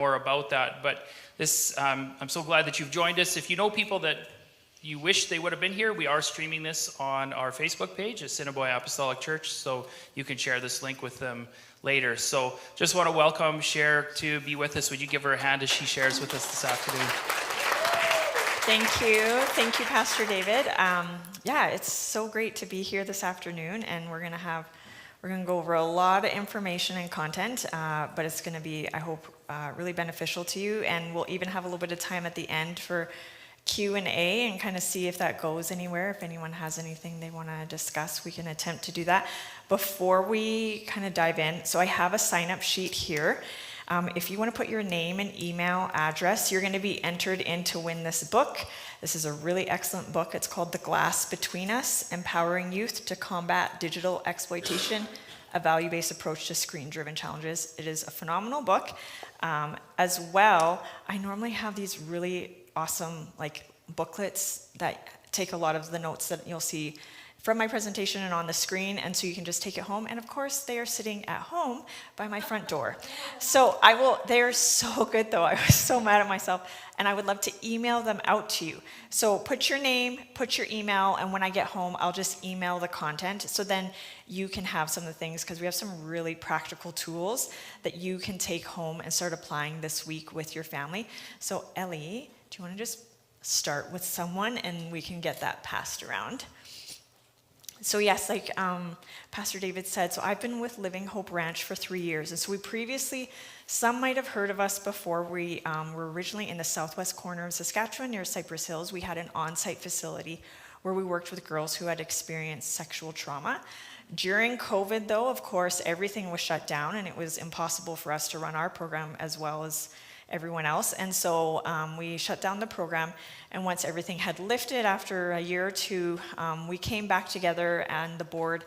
more about that. But this, I'm so glad that you've joined us. If you know people that you wish they would have been here, we are streaming this on our Facebook page, Assiniboia Apostolic Church, so you can share this link with them later. So just want to welcome Cher to be with us. Would you give her a hand as she shares with us this afternoon? Thank you. Thank you, Pastor David. Yeah, it's so great to be here this afternoon, and we're going to go over a lot of information and content, but it's going to be, I hope, really beneficial to you, and we'll even have a little bit of time at the end for Q&A and kind of see if that goes anywhere. If anyone has anything they want to discuss, we can attempt to do that. Before we kind of dive in, so I have a sign-up sheet here. If you want to put your name and email address, you're going to be entered in to win this book. This is a really excellent book. It's called The Glass Between Us, Empowering Youth to Combat Digital Exploitation, a Value-Based Approach to Screen-Driven Challenges. It is a phenomenal book. As well, I normally have these really awesome booklets that take a lot of the notes that you'll see from my presentation and on the screen, and so you can just take it home. And of course, they are sitting at home by my front door. So they are so good though. I was so mad at myself, and I would love to email them out to you. So put your name, put your email, and when I get home, I'll just email the content, so then you can have some of the things, because we have some really practical tools that you can take home and start applying this week with your family. So Ellie, do you want to just start with someone and we can get that passed around? So yes, like Pastor David said, so I've been with Living Hope Ranch for 3 years. And so some might have heard of us before. We were originally in the southwest corner of Saskatchewan near Cypress Hills. We had an on-site facility where we worked with girls who had experienced sexual trauma. During COVID though, of course, everything was shut down and it was impossible for us to run our program as well as everyone else. And so we shut down the program, and once everything had lifted after a year or two, we came back together, and the board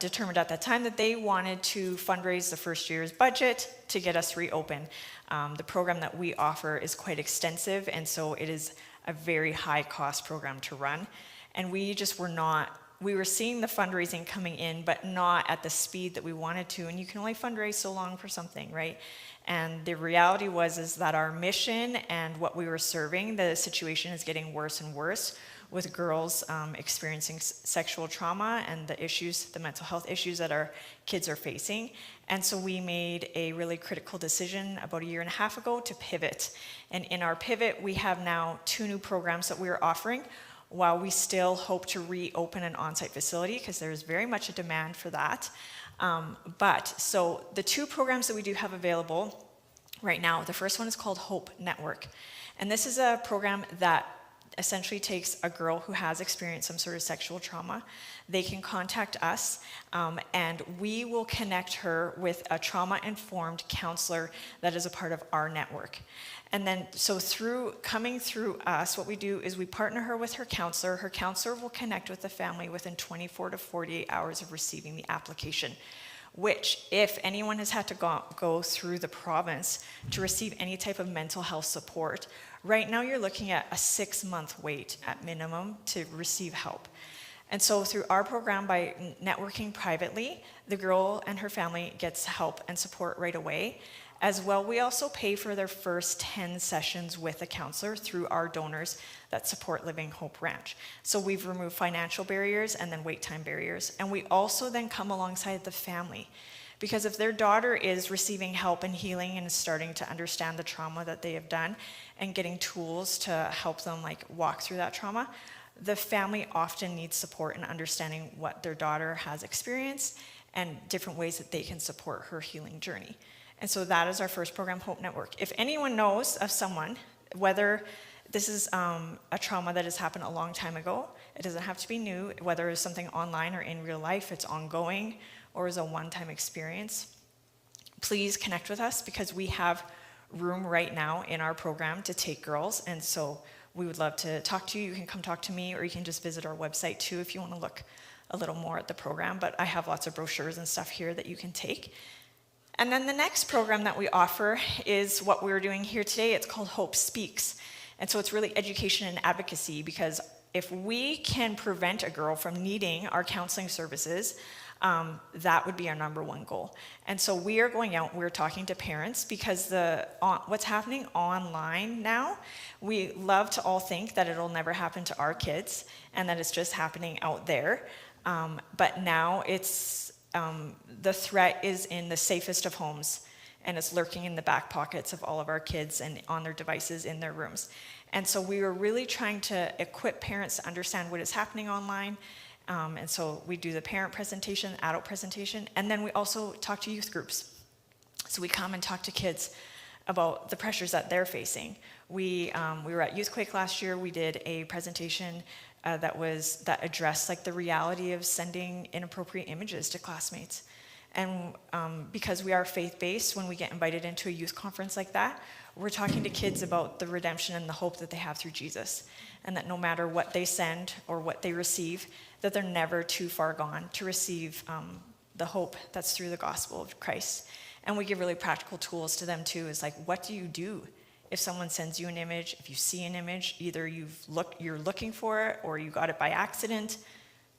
determined at that time that they wanted to fundraise the first year's budget to get us reopened. The program that we offer is quite extensive, and so it is a very high cost program to run. And we were seeing the fundraising coming in, but not at the speed that we wanted to, and you can only fundraise so long for something, right? And the reality is that our mission and what we were serving, the situation is getting worse and worse with girls experiencing sexual trauma and the mental health issues that our kids are facing. And so we made a really critical decision about 1.5 years ago to pivot. And in our pivot, we have now 2 new programs that we're offering, while we still hope to reopen an on-site facility, because there is very much a demand for that. So the 2 programs that we do have available right now, the first one is called Hope Network. And this is a program that essentially takes a girl who has experienced some sort of sexual trauma. They can contact us, and we will connect her with a trauma-informed counselor that is a part of our network. And then, so coming through us, what we do is we partner her with her counselor. Her counselor will connect with the family within 24 to 48 hours of receiving the application, which, if anyone has had to go through the province to receive any type of mental health support, right now you're looking at a 6-month wait at minimum to receive help. And so through our program, by networking privately, the girl and her family gets help and support right away. As well, we also pay for their first 10 sessions with a counselor through our donors that support Living Hope Ranch. So we've removed financial barriers and then wait time barriers. And we also then come alongside the family, because if their daughter is receiving help and healing and is starting to understand the trauma that they have done and getting tools to help them walk through that trauma, the family often needs support in understanding what their daughter has experienced and different ways that they can support her healing journey. And so that is our first program, Hope Network. If anyone knows of someone, whether this is a trauma that has happened a long time ago, it doesn't have to be new, whether it's something online or in real life, it's ongoing or is a one-time experience, please connect with us, because we have room right now in our program to take girls. And so we would love to talk to you. You can come talk to me, or you can just visit our website too if you want to look a little more at the program. But I have lots of brochures and stuff here that you can take. And then the next program that we offer is what we're doing here today. It's called Hope Speaks. And so it's really education and advocacy, because if we can prevent a girl from needing our counseling services, that would be our number one goal. And so we are going out, we're talking to parents, because what's happening online now, we love to all think that it'll never happen to our kids and that it's just happening out there. But now the threat is in the safest of homes, and it's lurking in the back pockets of all of our kids and on their devices in their rooms. And so we were really trying to equip parents to understand what is happening online. And so we do the parent presentation, adult presentation, and then we also talk to youth groups. So we come and talk to kids about the pressures that they're facing. We were at YouthQuake last year. We did a presentation that addressed like the reality of sending inappropriate images to classmates. And because we are faith-based, when we get invited into a youth conference like that, we're talking to kids about the redemption and the hope that they have through Jesus, and that no matter what they send or what they receive, that they're never too far gone to receive the hope that's through the gospel of Christ. And we give really practical tools to them too. Is like, what do you do if someone sends you an image? If you see an image, either you're looking for it or you got it by accident.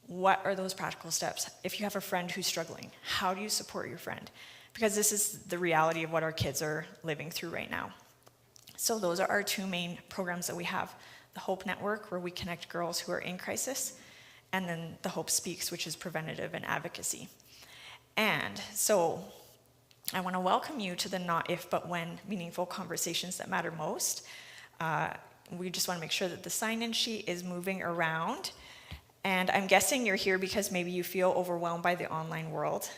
What are those practical steps? If you have a friend who's struggling, how do you support your friend? Because this is the reality of what our kids are living through right now. So those are our two main programs that we have. The Hope Network, where we connect girls who are in crisis, and then the Hope Speaks, which is preventative and advocacy. And so I want to welcome you to the Not If But When Meaningful Conversations That Matter Most. We just want to make sure that the sign-in sheet is moving around. And I'm guessing you're here because maybe you feel overwhelmed by the online world,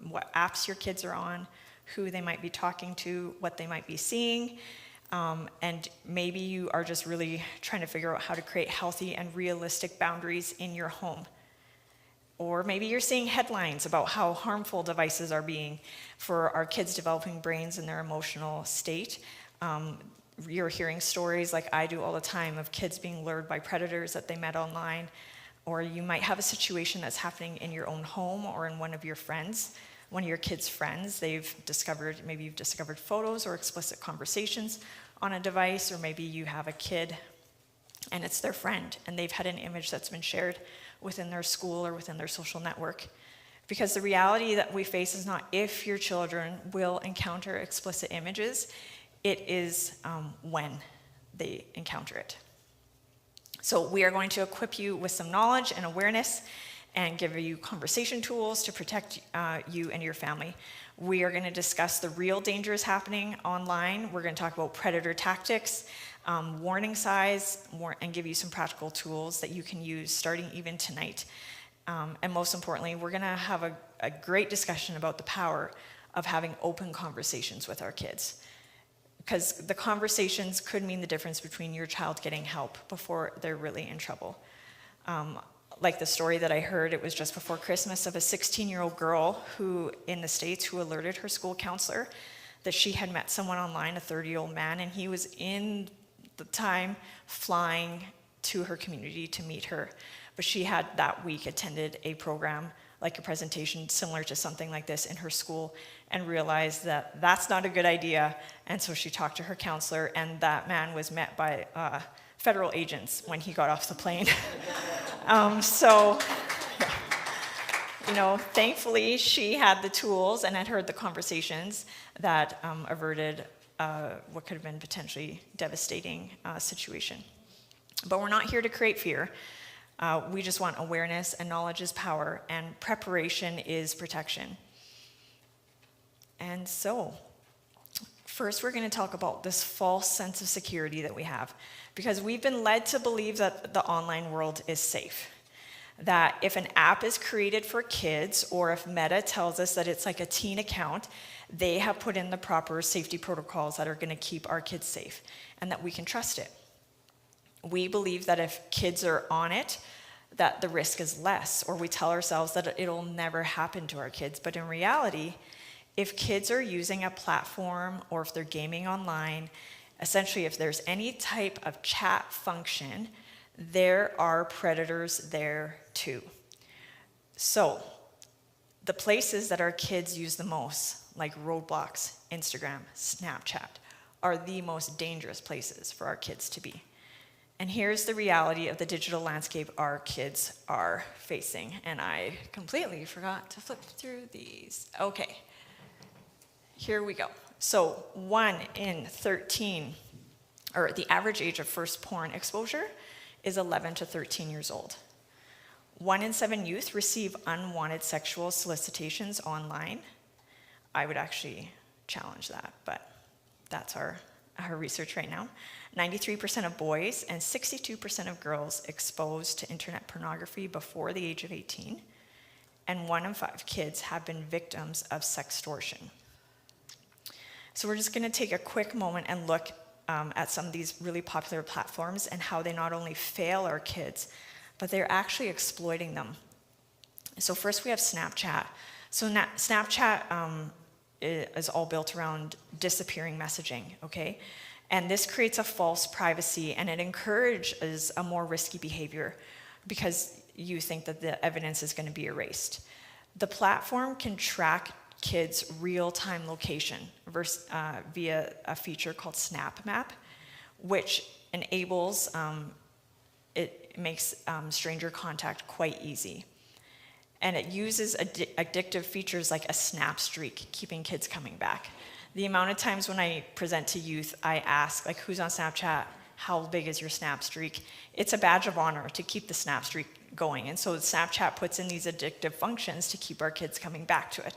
what apps your kids are on, who they might be talking to, what they might be seeing. And maybe you are just really trying to figure out how to create healthy and realistic boundaries in your home. Or maybe you're seeing headlines about how harmful devices are being for our kids' developing brains and their emotional state. You're hearing stories like I do all the time of kids being lured by predators that they met online. Or you might have a situation that's happening in your own home or in one of your kids' friends. Maybe you've discovered photos or explicit conversations on a device, or maybe you have a kid and it's their friend and they've had an image that's been shared within their school or within their social network. Because the reality that we face is not if your children will encounter explicit images, it is when they encounter it. So we are going to equip you with some knowledge and awareness and give you conversation tools to protect you and your family. We are going to discuss the real dangers happening online. We're going to talk about predator tactics, warning signs, and give you some practical tools that you can use starting even tonight. And most importantly, we're going to have a great discussion about the power of having open conversations with our kids. Because the conversations could mean the difference between your child getting help before they're really in trouble. Like the story that I heard, it was just before Christmas, of a 16-year-old girl in the States who alerted her school counselor that she had met someone online, a 30-year-old man, and he was in the time flying to her community to meet her. But she had that week attended a program, like a presentation similar to something like this in her school, and realized that that's not a good idea. And so she talked to her counselor, and that man was met by federal agents when he got off the plane. Thankfully she had the tools and had heard the conversations that averted what could have been potentially devastating situation. But we're not here to create fear. We just want awareness, and knowledge is power, and preparation is protection. And so, first we're going to talk about this false sense of security that we have, because we've been led to believe that the online world is safe. That if an app is created for kids, or if Meta tells us that it's like a teen account, they have put in the proper safety protocols that are going to keep our kids safe, and that we can trust it. We believe that if kids are on it, that the risk is less, or we tell ourselves that it'll never happen to our kids. But in reality, if kids are using a platform, or if they're gaming online, essentially if there's any type of chat function, there are predators there too. So the places that our kids use the most, like Roblox, Instagram, Snapchat, are the most dangerous places for our kids to be. And here's the reality of the digital landscape our kids are facing. And I completely forgot to flip through these. Okay, here we go. So 1 in 13, or the average age of first porn exposure is 11 to 13 years old. 1 in 7 youth receive unwanted sexual solicitations online. I would actually challenge that, but that's our research right now. 93% of boys and 62% of girls exposed to internet pornography before the age of 18, and 1 in 5 kids have been victims of sextortion. So we're just going to take a quick moment and look at some of these really popular platforms and how they not only fail our kids, but they're actually exploiting them. So first we have Snapchat. So Snapchat is all built around disappearing messaging, okay? And this creates a false privacy, and it encourages a more risky behavior because you think that the evidence is going to be erased. The platform can track kids' real-time location via a feature called Snap Map, which enables, it makes stranger contact quite easy. And it uses addictive features like a snap streak, keeping kids coming back. The amount of times when I present to youth, I ask, like, who's on Snapchat? How big is your snap streak? It's a badge of honor to keep the snap streak going. And so Snapchat puts in these addictive functions to keep our kids coming back to it.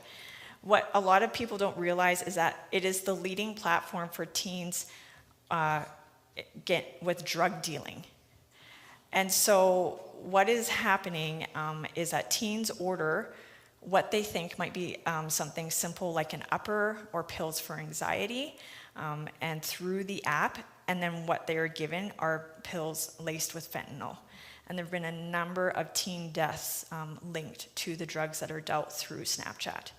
What a lot of people don't realize is that it is the leading platform for teens with drug dealing. And so what is happening is that teens order what they think might be something simple like an upper or pills for anxiety, and through the app, and then what they are given are pills laced with fentanyl. And there have been a number of teen deaths linked to the drugs that are dealt through Snapchat.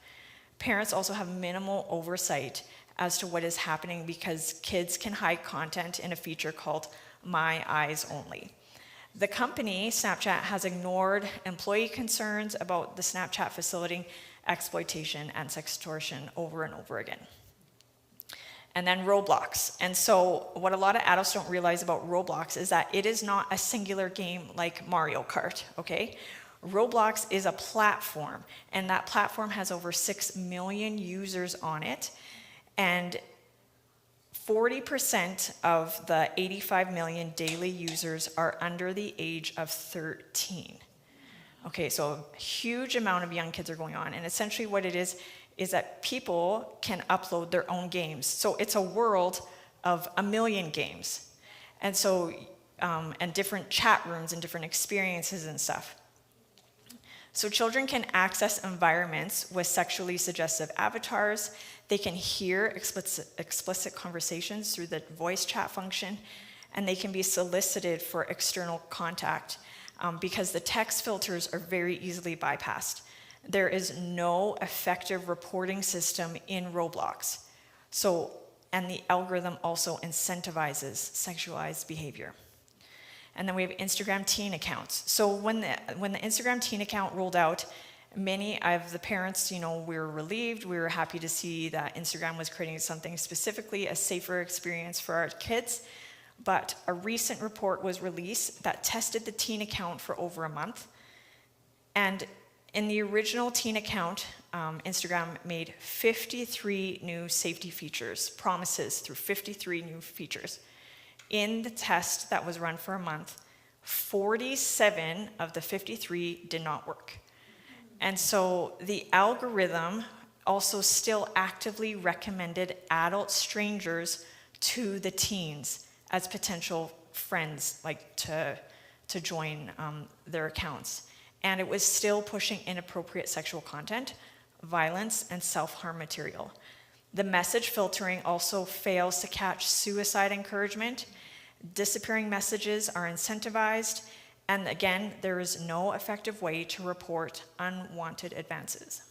Parents also have minimal oversight as to what is happening because kids can hide content in a feature called My Eyes Only. The company, Snapchat, has ignored employee concerns about the Snapchat facilitating exploitation and sextortion over and over again. And then Roblox. And so what a lot of adults don't realize about Roblox is that it is not a singular game like Mario Kart, okay? Roblox is a platform, and that platform has over 6 million users on it, and 40% of the 85 million daily users are under the age of 13. Okay, so a huge amount of young kids are going on, and essentially what it is that people can upload their own games. So it's a world of a million games, and so and different chat rooms and different experiences and stuff. So children can access environments with sexually suggestive avatars. They can hear explicit conversations through the voice chat function, and they can be solicited for external contact because the text filters are very easily bypassed. There is no effective reporting system in Roblox. And the algorithm also incentivizes sexualized behavior. And then we have Instagram teen accounts. So when the Instagram teen account rolled out, many of the parents, we were relieved. We were happy to see that Instagram was creating something specifically a safer experience for our kids. But a recent report was released that tested the teen account for over a month. And in the original teen account, Instagram made 53 new safety features, promises through 53 new features. In the test that was run for a month, 47 of the 53 did not work. And so the algorithm also still actively recommended adult strangers to the teens as potential friends, like to join their accounts. And it was still pushing inappropriate sexual content, violence, and self-harm material. The message filtering also fails to catch suicide encouragement. Disappearing messages are incentivized, and again, there is no effective way to report unwanted advances.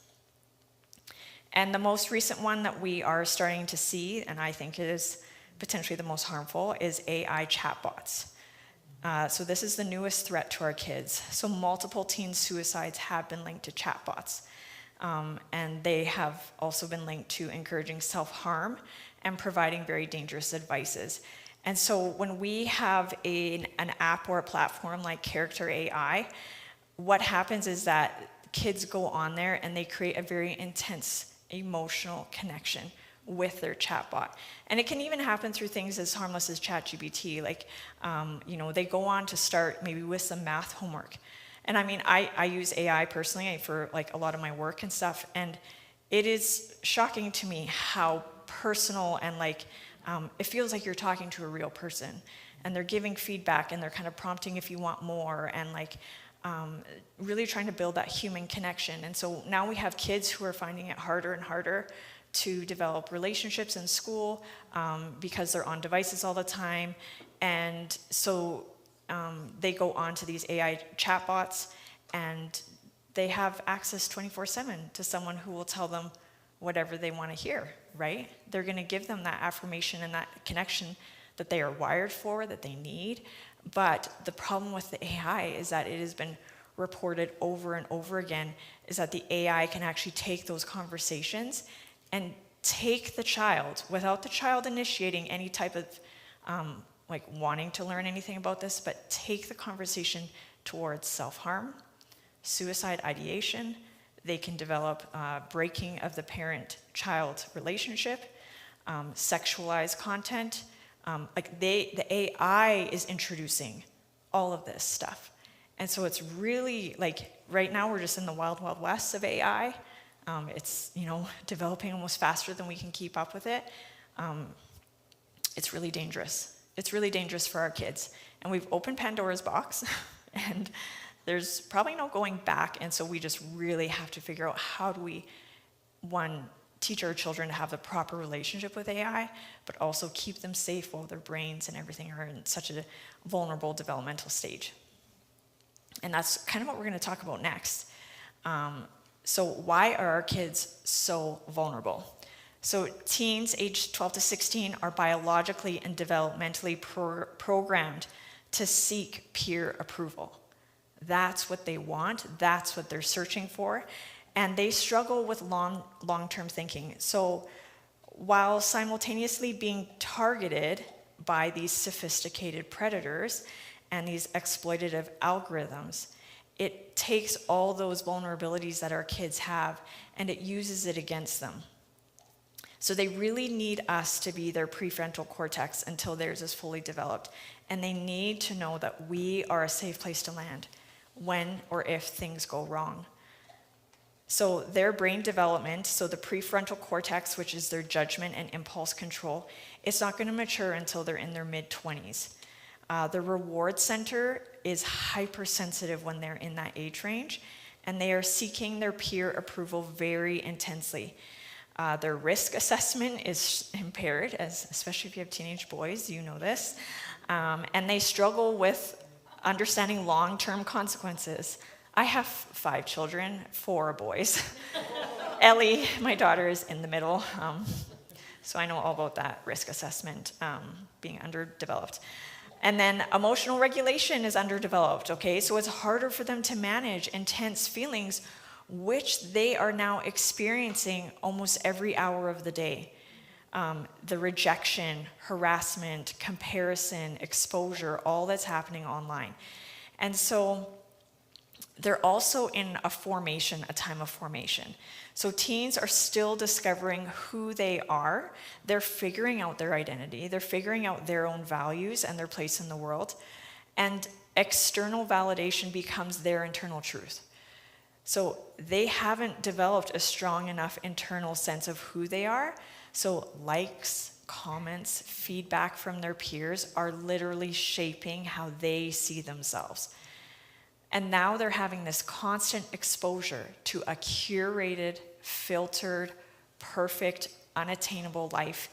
And the most recent one that we are starting to see, and I think it is potentially the most harmful, is AI chatbots. So this is the newest threat to our kids. So multiple teen suicides have been linked to chatbots. And they have also been linked to encouraging self-harm and providing very dangerous advices. And so when we have an app or a platform like Character AI, what happens is that kids go on there and they create a very intense emotional connection with their chatbot. And it can even happen through things as harmless as ChatGPT. Like, they go on to start maybe with some math homework. And I mean, I use AI personally for like a lot of my work and stuff. And it is shocking to me how personal and like, it feels like you're talking to a real person. And they're giving feedback and they're kind of prompting if you want more and like, really trying to build that human connection. And so now we have kids who are finding it harder and harder to develop relationships in school because they're on devices all the time. And so they go on to these AI chatbots and they have access 24/7 to someone who will tell them whatever they want to hear, right? They're going to give them that affirmation and that connection that they are wired for, that they need. But the problem with the AI is that it has been reported over and over again is that the AI can actually take those conversations and take the child, without the child initiating any type of like wanting to learn anything about this, but take the conversation towards self-harm, suicide ideation. They can develop breaking of the parent-child relationship, sexualized content. The AI is introducing all of this stuff. And so it's really like, right now we're just in the wild, wild west of AI. It's, developing almost faster than we can keep up with it. It's really dangerous. It's really dangerous for our kids. And we've opened Pandora's box and there's probably no going back. And so we just really have to figure out how do we, one, teach our children to have the proper relationship with AI, but also keep them safe while their brains and everything are in such a vulnerable developmental stage. And that's kind of what we're going to talk about next. So why are our kids so vulnerable? So teens aged 12 to 16 are biologically and developmentally programmed to seek peer approval. That's what they want. That's what they're searching for. And they struggle with long-term thinking. So while simultaneously being targeted by these sophisticated predators and these exploitative algorithms, it takes all those vulnerabilities that our kids have and it uses it against them. So they really need us to be their prefrontal cortex until theirs is fully developed. And they need to know that we are a safe place to land when or if things go wrong. So their brain development, so the prefrontal cortex, which is their judgment and impulse control, it's not going to mature until they're in their mid-20s. The reward center is hypersensitive when they're in that age range, and they are seeking their peer approval very intensely. Their risk assessment is impaired, especially if you have teenage boys, you know this. And they struggle with understanding long-term consequences. I have 5 children, 4 boys. Ellie, my daughter, is in the middle. So I know all about that risk assessment being underdeveloped. And then emotional regulation is underdeveloped, okay? So it's harder for them to manage intense feelings, which they are now experiencing almost every hour of the day. The rejection, harassment, comparison, exposure, all that's happening online. And so they're also in a time of formation. So teens are still discovering who they are. They're figuring out their identity. They're figuring out their own values and their place in the world. And external validation becomes their internal truth. So they haven't developed a strong enough internal sense of who they are. So likes, comments, feedback from their peers are literally shaping how they see themselves. And now they're having this constant exposure to a curated, filtered, perfect, unattainable life.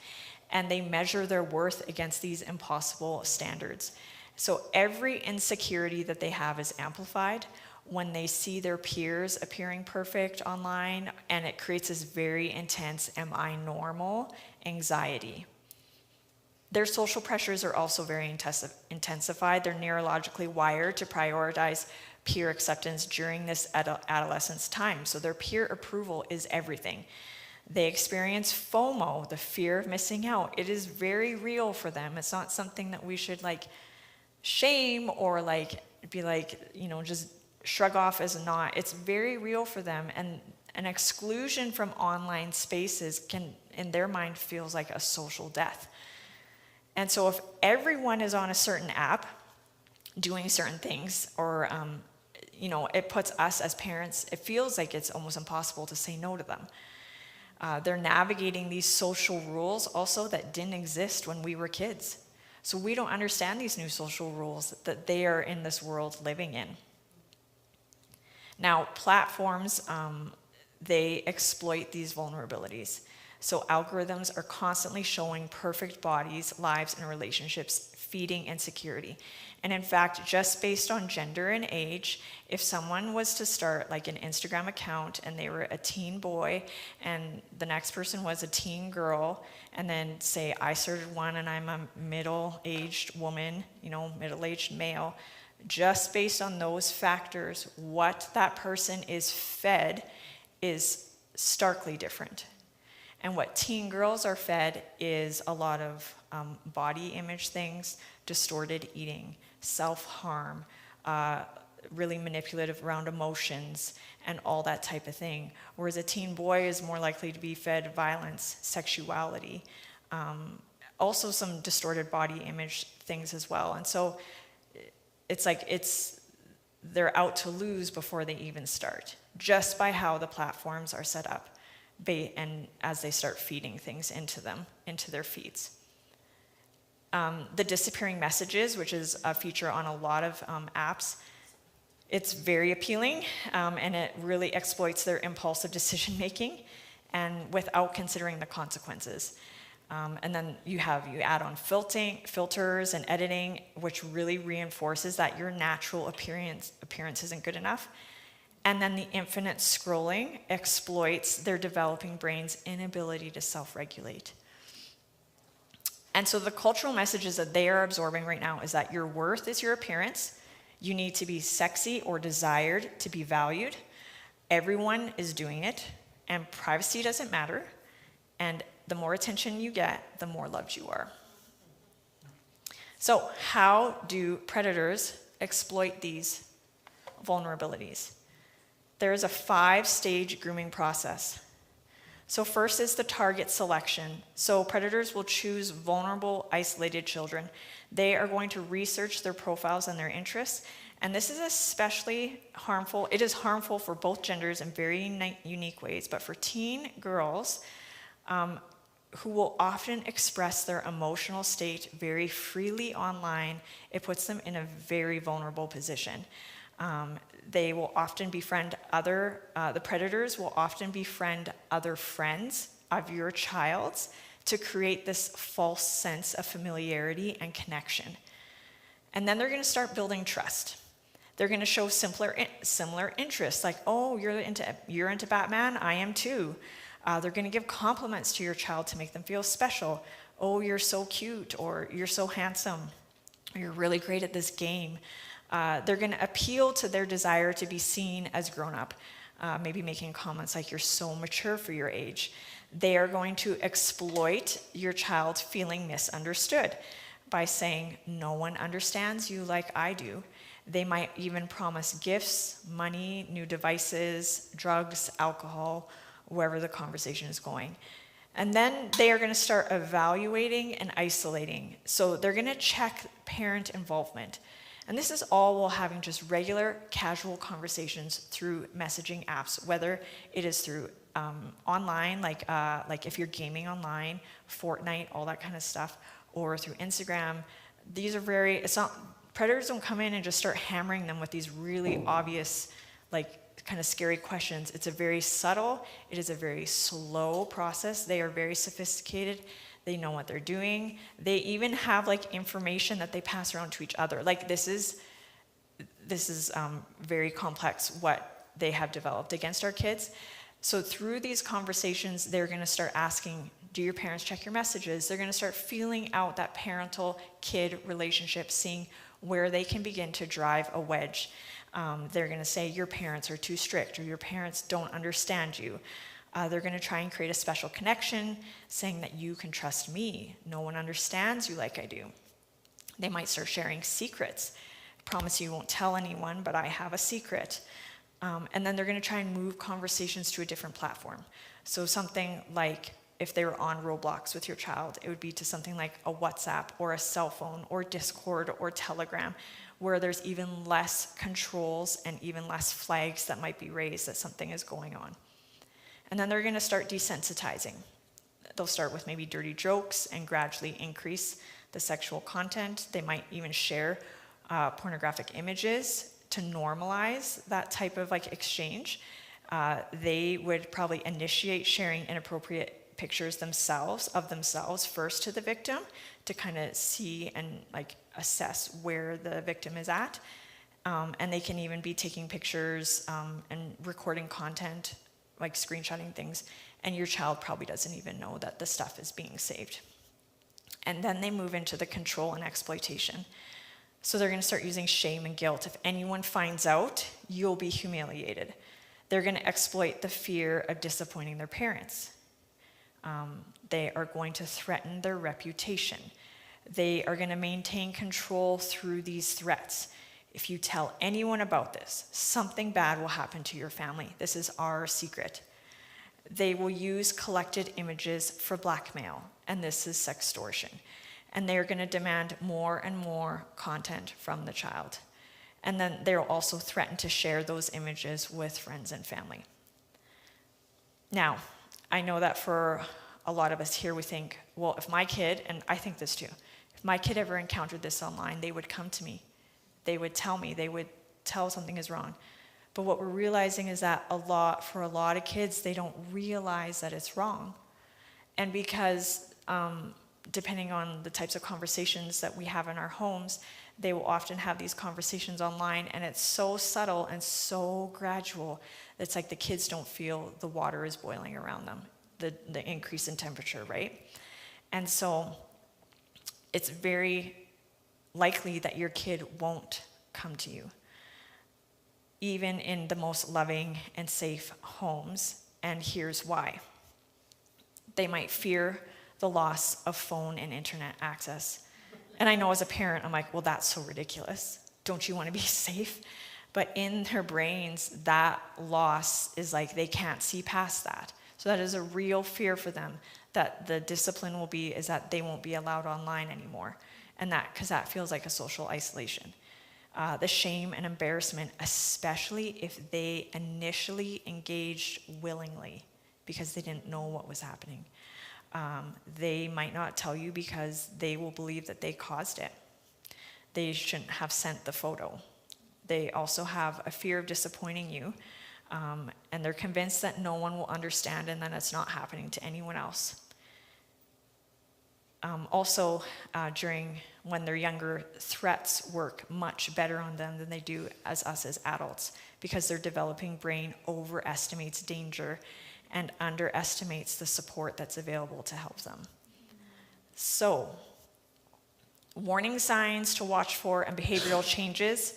And they measure their worth against these impossible standards. So every insecurity that they have is amplified when they see their peers appearing perfect online, and it creates this very intense, am I normal, anxiety. Their social pressures are also very intensified. They're neurologically wired to prioritize peer acceptance during this adolescence time. So their peer approval is everything. They experience FOMO, the fear of missing out. It is very real for them. It's not something that we should like shame or like be like, just shrug off as not. It's very real for them. And an exclusion from online spaces can, in their mind, feels like a social death. And so if everyone is on a certain app doing certain things, or it puts us as parents, it feels like it's almost impossible to say no to them. They're navigating these social rules also that didn't exist when we were kids. So we don't understand these new social rules that they are in this world living in. Now, platforms, they exploit these vulnerabilities. So algorithms are constantly showing perfect bodies, lives, and relationships, feeding insecurity. And in fact, just based on gender and age, if someone was to start like an Instagram account and they were a teen boy and the next person was a teen girl, and then say I started one and I'm a middle-aged woman, middle-aged male, just based on those factors, what that person is fed is starkly different. And what teen girls are fed is a lot of body image things, distorted eating, self-harm, really manipulative around emotions, and all that type of thing. Whereas a teen boy is more likely to be fed violence, sexuality, also some distorted body image things as well. And so it's like they're out to lose before they even start, just by how the platforms are set up. And as they start feeding things into them, into their feeds. The disappearing messages, which is a feature on a lot of apps, it's very appealing, and it really exploits their impulsive decision making, and without considering the consequences. And then you add on filters and editing, which really reinforces that your natural appearance isn't good enough. And then the infinite scrolling exploits their developing brain's inability to self-regulate. And so the cultural messages that they are absorbing right now is that your worth is your appearance. You need to be sexy or desired to be valued. Everyone is doing it, and privacy doesn't matter. And the more attention you get, the more loved you are. So how do predators exploit these vulnerabilities? There is a 5-stage grooming process. So first is the target selection. So predators will choose vulnerable, isolated children. They are going to research their profiles and their interests. And this is especially harmful. It is harmful for both genders in very unique ways. But for teen girls, who will often express their emotional state very freely online, it puts them in a very vulnerable position. They will often befriend the predators will often befriend other friends of your child's to create this false sense of familiarity and connection. And then they're going to start building trust. They're going to show similar interests, like, oh, you're into Batman, I am too. They're going to give compliments to your child to make them feel special. Oh, you're so cute, or you're so handsome, or you're really great at this game. They're going to appeal to their desire to be seen as grown up, maybe making comments like, you're so mature for your age. They are going to exploit your child feeling misunderstood by saying, no one understands you like I do. They might even promise gifts, money, new devices, drugs, alcohol, wherever the conversation is going. And then they are going to start evaluating and isolating. So they're going to check parent involvement. And this is all while having just regular, casual conversations through messaging apps, whether it is through online, like if you're gaming online, Fortnite, all that kind of stuff, or through Instagram. These are predators don't come in and just start hammering them with these really obvious, kind of scary questions. It's a very subtle, it is a very slow process. They are very sophisticated. They know what they're doing. They even have information that they pass around to each other. This is very complex what they have developed against our kids. So through these conversations, they're going to start asking, do your parents check your messages? They're going to start feeling out that parental-kid relationship, seeing where they can begin to drive a wedge. They're going to say, your parents are too strict, or your parents don't understand you. They're going to try and create a special connection, saying that you can trust me. No one understands you like I do. They might start sharing secrets. I promise you won't tell anyone, but I have a secret. And then they're going to try and move conversations to a different platform. So something like, if they were on Roblox with your child, it would be to something like a WhatsApp or a cell phone or Discord or Telegram, where there's even less controls and even less flags that might be raised that something is going on. And then they're going to start desensitizing. They'll start with maybe dirty jokes and gradually increase the sexual content. They might even share pornographic images to normalize that type of like exchange. They would probably initiate sharing inappropriate pictures of themselves first to the victim to kind of see and like assess where the victim is at. And they can even be taking pictures and recording content, like screenshotting things, and your child probably doesn't even know that the stuff is being saved. And then they move into the control and exploitation. So they're going to start using shame and guilt. If anyone finds out, you'll be humiliated. They're going to exploit the fear of disappointing their parents. They are going to threaten their reputation. They are going to maintain control through these threats. If you tell anyone about this, something bad will happen to your family. This is our secret. They will use collected images for blackmail, and this is sextortion. And they're going to demand more and more content from the child. And then they'll also threaten to share those images with friends and family. Now, I know that for a lot of us here, we think, well, if my kid, and I think this too, if my kid ever encountered this online, they would come to me. They would tell me, they would tell something is wrong. But what we're realizing is that for a lot of kids, they don't realize that it's wrong. And because depending on the types of conversations that we have in our homes, they will often have these conversations online, and it's so subtle and so gradual. It's like the kids don't feel the water is boiling around them, the increase in temperature, right? And so it's very likely that your kid won't come to you, even in the most loving and safe homes. And here's why. They might fear the loss of phone and internet access. And I know as a parent, I'm like, well, that's so ridiculous. Don't you want to be safe? But in their brains, that loss is like they can't see past that. So that is a real fear for them, that the discipline will be is that they won't be allowed online anymore. And because that feels like a social isolation. The shame and embarrassment, especially if they initially engaged willingly because they didn't know what was happening. They might not tell you because they will believe that they caused it. They shouldn't have sent the photo. They also have a fear of disappointing you, and they're convinced that no one will understand and that it's not happening to anyone else. When they're younger, threats work much better on them than they do as us as adults, because their developing brain overestimates danger and underestimates the support that's available to help them. So, warning signs to watch for and behavioral changes.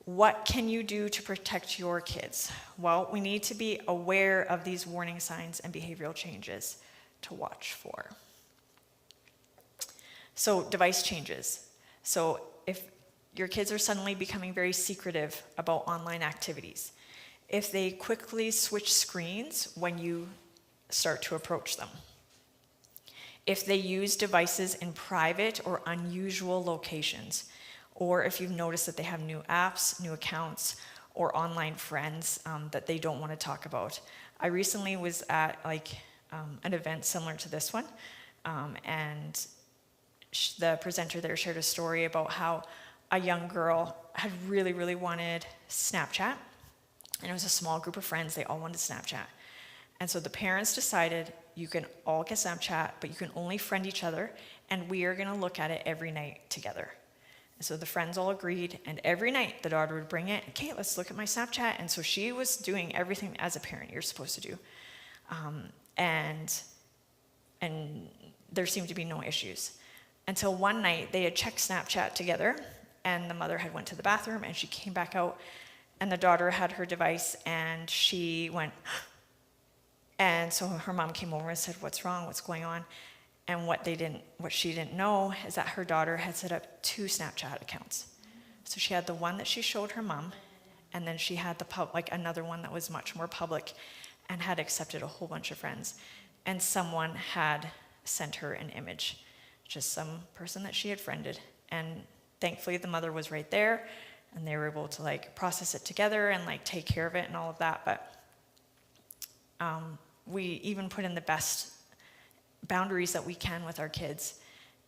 What can you do to protect your kids? Well, we need to be aware of these warning signs and behavioral changes to watch for. So, device changes. So, if your kids are suddenly becoming very secretive about online activities, if they quickly switch screens when you start to approach them, if they use devices in private or unusual locations, or if you've noticed that they have new apps, new accounts, or online friends that they don't want to talk about. I recently was at an event similar to this one, and the presenter there shared a story about how a young girl had really, really wanted Snapchat. And it was a small group of friends, they all wanted Snapchat. And so the parents decided, you can all get Snapchat, but you can only friend each other, and we are gonna look at it every night together. And so the friends all agreed, and every night the daughter would bring it, okay, let's look at my Snapchat. And so she was doing everything as a parent you're supposed to do. And there seemed to be no issues. Until one night, they had checked Snapchat together, and the mother had went to the bathroom, and she came back out, and the daughter had her device, and she went, And so her mom came over and said, "What's wrong? What's going on?" And what she didn't know is that her daughter had set up 2 Snapchat accounts. So she had the one that she showed her mom, and then she had another one that was much more public and had accepted a whole bunch of friends. And someone had sent her an image, just some person that she had friended. And thankfully the mother was right there, and they were able to process it together and take care of it and all of that. But we even put in the best boundaries that we can with our kids,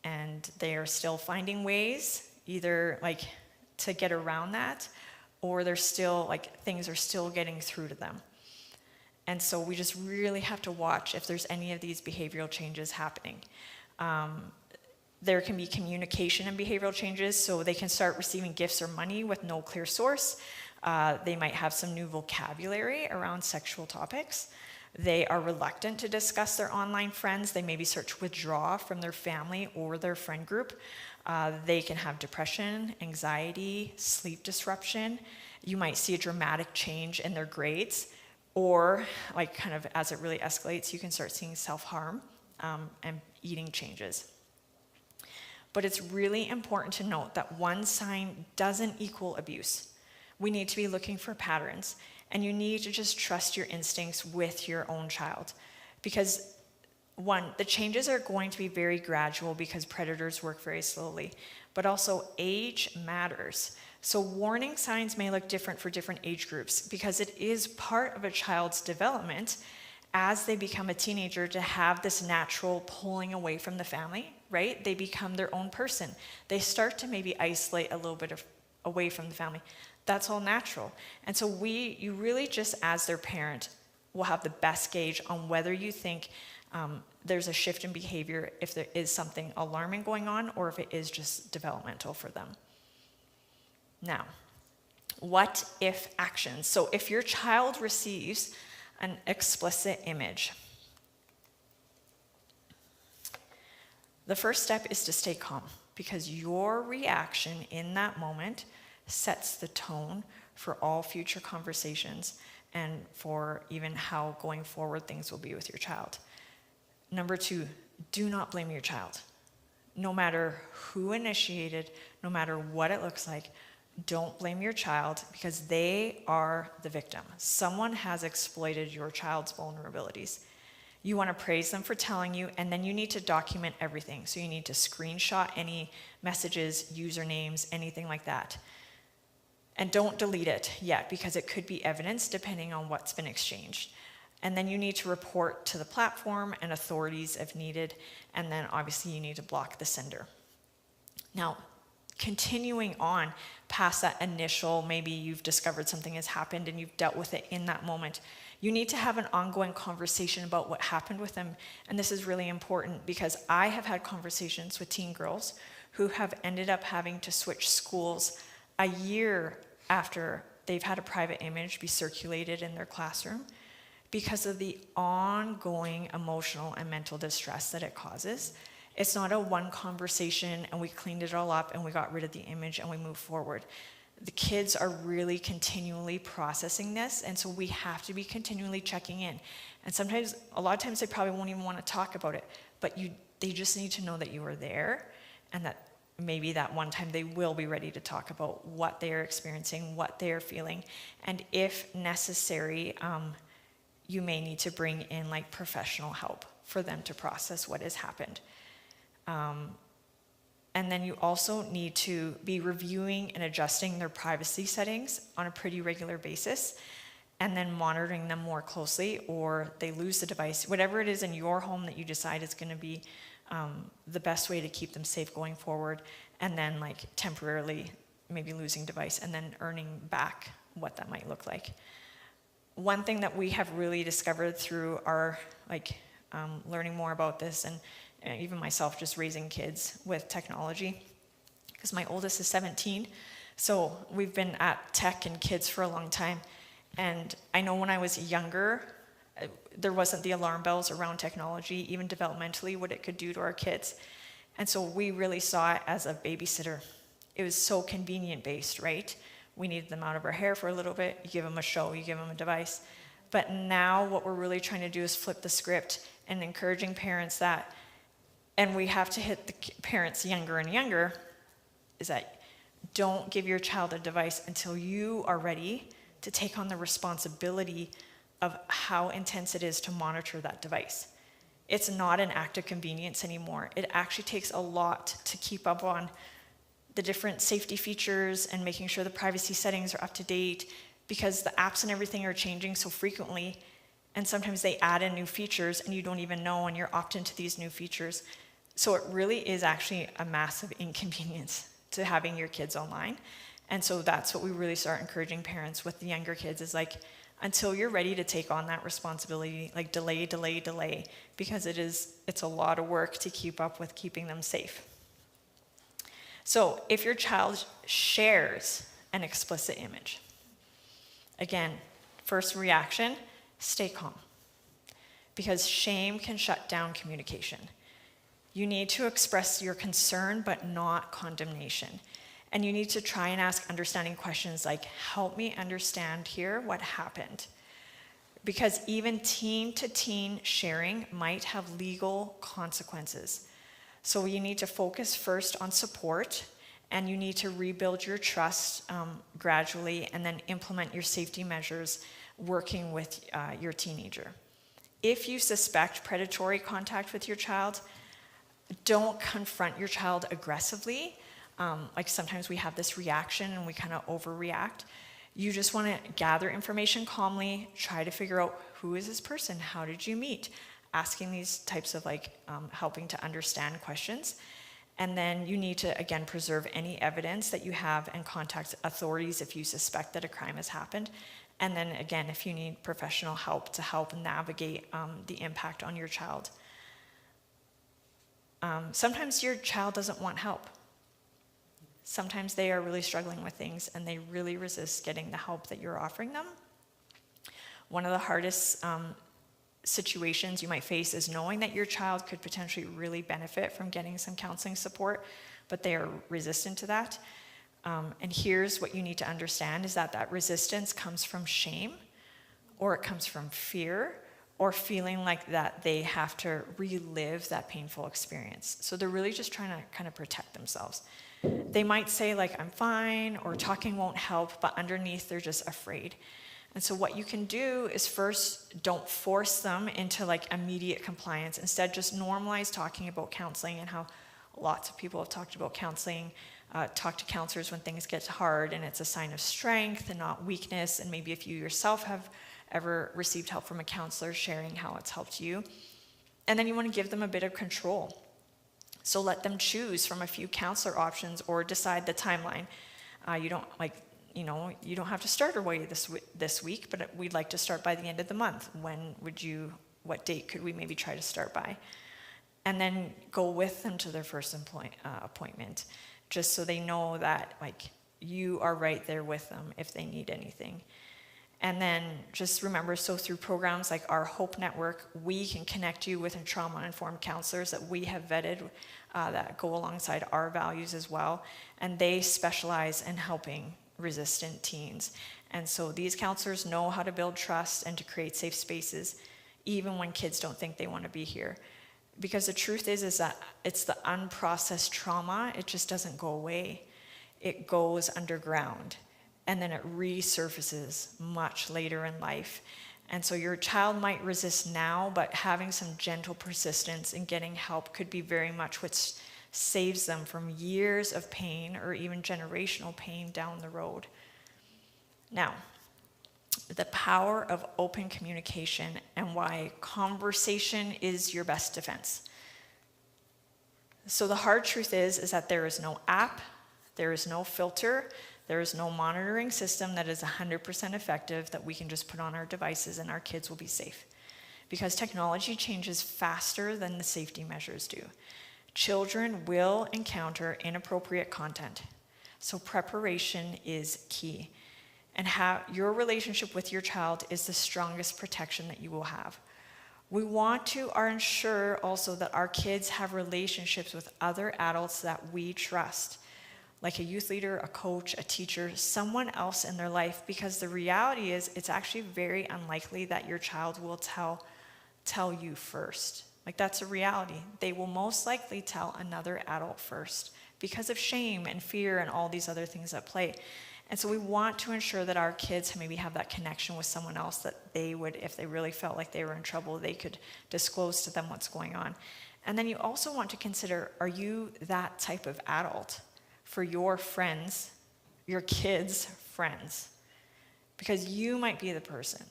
and they are still finding ways either to get around that, or they're still things are still getting through to them. And so we just really have to watch if there's any of these behavioral changes happening. There can be communication and behavioral changes, so they can start receiving gifts or money with no clear source. They might have some new vocabulary around sexual topics. They are reluctant to discuss their online friends. They maybe start to withdraw from their family or their friend group. They can have depression, anxiety, sleep disruption. You might see a dramatic change in their grades, or kind of as it really escalates, you can start seeing self-harm and eating changes. But it's really important to note that one sign doesn't equal abuse. We need to be looking for patterns, and you need to just trust your instincts with your own child. Because one, the changes are going to be very gradual because predators work very slowly, but also age matters. So warning signs may look different for different age groups because it is part of a child's development as they become a teenager to have this natural pulling away from the family, right? They become their own person. They start to maybe isolate a little bit away from the family. That's all natural. And so you really just as their parent will have the best gauge on whether you think there's a shift in behavior, if there is something alarming going on, or if it is just developmental for them. Now, what if actions? So if your child receives an explicit image, the first step is to stay calm, because your reaction in that moment sets the tone for all future conversations and for even how going forward things will be with your child. Number 2, do not blame your child. No matter who initiated, no matter what it looks like, don't blame your child, because they are the victim. Someone has exploited your child's vulnerabilities. You want to praise them for telling you, and then you need to document everything. So you need to screenshot any messages, usernames, anything like that. And don't delete it yet, because it could be evidence depending on what's been exchanged. And then you need to report to the platform and authorities if needed, and then obviously you need to block the sender. Now, continuing on past that initial, maybe you've discovered something has happened and you've dealt with it in that moment, you need to have an ongoing conversation about what happened with them. And this is really important, because I have had conversations with teen girls who have ended up having to switch schools a year after they've had a private image be circulated in their classroom because of the ongoing emotional and mental distress that it causes. It's not a one conversation and we cleaned it all up and we got rid of the image and we move forward. The kids are really continually processing this, and so we have to be continually checking in. And sometimes, a lot of times they probably won't even want to talk about it, but they just need to know that you are there, and that maybe that one time they will be ready to talk about what they are experiencing, what they are feeling, and if necessary, you may need to bring in professional help for them to process what has happened. And then you also need to be reviewing and adjusting their privacy settings on a pretty regular basis, and then monitoring them more closely, or they lose the device, whatever it is in your home that you decide is going to be the best way to keep them safe going forward, and then temporarily maybe losing device and then earning back what that might look like. One thing that we have really discovered through our learning more about this, and even myself just raising kids with technology, because my oldest is 17, so we've been at tech and kids for a long time. And I know when I was younger, there wasn't the alarm bells around technology, even developmentally, what it could do to our kids. And so we really saw it as a babysitter. It was so convenient based, right? We needed them out of our hair for a little bit. You give them a show, you give them a device. But now what we're really trying to do is flip the script and encouraging parents that, and we have to hit the parents younger and younger, is that don't give your child a device until you are ready to take on the responsibility of how intense it is to monitor that device. It's not an act of convenience anymore. It actually takes a lot to keep up on the different safety features and making sure the privacy settings are up to date, because the apps and everything are changing so frequently, and sometimes they add in new features and you don't even know, and you're opted into these new features. So it really is actually a massive inconvenience to having your kids online. And so that's what we really start encouraging parents with the younger kids, is like, until you're ready to take on that responsibility, like delay, because it's a lot of work to keep up with keeping them safe. So if your child shares an explicit image, again, first reaction, stay calm, because shame can shut down communication. You need to express your concern, but not condemnation. And you need to try and ask understanding questions like, help me understand here what happened. Because even teen to teen sharing might have legal consequences. So you need to focus first on support, and you need to rebuild your trust gradually, and then implement your safety measures working with your teenager. If you suspect predatory contact with your child, don't confront your child aggressively. Like sometimes we have this reaction and we kind of overreact. You just want to gather information calmly, try to figure out, who is this person? How did you meet? Asking these types of helping to understand questions. And then you need to, again, preserve any evidence that you have and contact authorities if you suspect that a crime has happened. And then again, if you need professional help to help navigate the impact on your child. Sometimes your child doesn't want help. Sometimes they are really struggling with things and they really resist getting the help that you're offering them. One of the hardest situations you might face is knowing that your child could potentially really benefit from getting some counseling support, but they are resistant to that. And here's what you need to understand, is that resistance comes from shame, or it comes from fear, or feeling like that they have to relive that painful experience. So they're really just trying to kind of protect themselves. They might say like, I'm fine, or talking won't help, but underneath they're just afraid. And so what you can do is first, don't force them into like immediate compliance. Instead, just normalize talking about counseling, and how lots of people have talked about counseling. Talk to counselors when things get hard and it's a sign of strength and not weakness. And maybe if you yourself have ever received help from a counselor, sharing how it's helped you. And then you want to give them a bit of control. So let them choose from a few counselor options, or decide the timeline. You don't have to start right away this week, but we'd like to start by the end of the month. What date could we maybe try to start by? And then go with them to their first appointment, just so they know that like you are right there with them if they need anything. And then just remember, so through programs like our Hope Network, we can connect you with trauma-informed counselors that we have vetted that go alongside our values as well. And they specialize in helping resistant teens. And so these counselors know how to build trust and to create safe spaces, even when kids don't think they want to be here. Because the truth is that it's the unprocessed trauma, it just doesn't go away. It goes underground, and then it resurfaces much later in life. And so your child might resist now, but having some gentle persistence in getting help could be very much what saves them from years of pain, or even generational pain down the road. Now, the power of open communication, and why conversation is your best defense. So the hard truth is that there is no app, there is no filter, there is no monitoring system that is 100% effective that we can just put on our devices and our kids will be safe. Because technology changes faster than the safety measures do. Children will encounter inappropriate content, so preparation is key. And how your relationship with your child is the strongest protection that you will have. We want to ensure also that our kids have relationships with other adults that we trust. like a youth leader, a coach, a teacher, someone else in their life, because the reality is it's actually very unlikely that your child will tell you first. Like, that's a reality. They will most likely tell another adult first because of shame and fear and all these other things at play. And so we want to ensure that our kids maybe have that connection with someone else, that they would, if they really felt like they were in trouble, they could disclose to them what's going on. And then you also want to consider, are you that type of adult for your friends, your kids' friends? Because you might be the person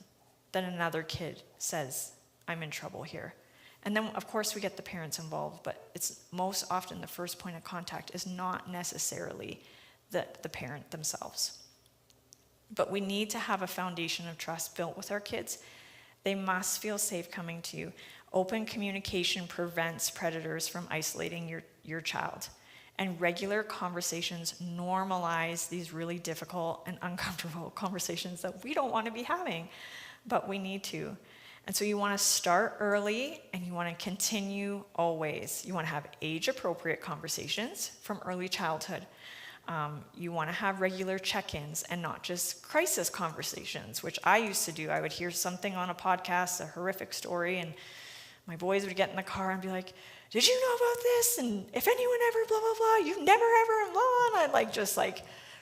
that another kid says, I'm in trouble here. And then, of course, we get the parents involved, but it's most often the first point of contact is not necessarily the parent themselves. But we need to have a foundation of trust built with our kids. They must feel safe coming to you. Open communication prevents predators from isolating your child. And regular conversations normalize these really difficult and uncomfortable conversations that we don't want to be having, but we need to. And so you want to start early, and you want to continue always. You want to have age-appropriate conversations from early childhood. You want to have regular check-ins and not just crisis conversations, which I used to do. I would hear something on a podcast, a horrific story, and my boys would get in the car and be like, did you know about this? And if anyone ever blah, blah, blah, you've never ever blah. And I'd just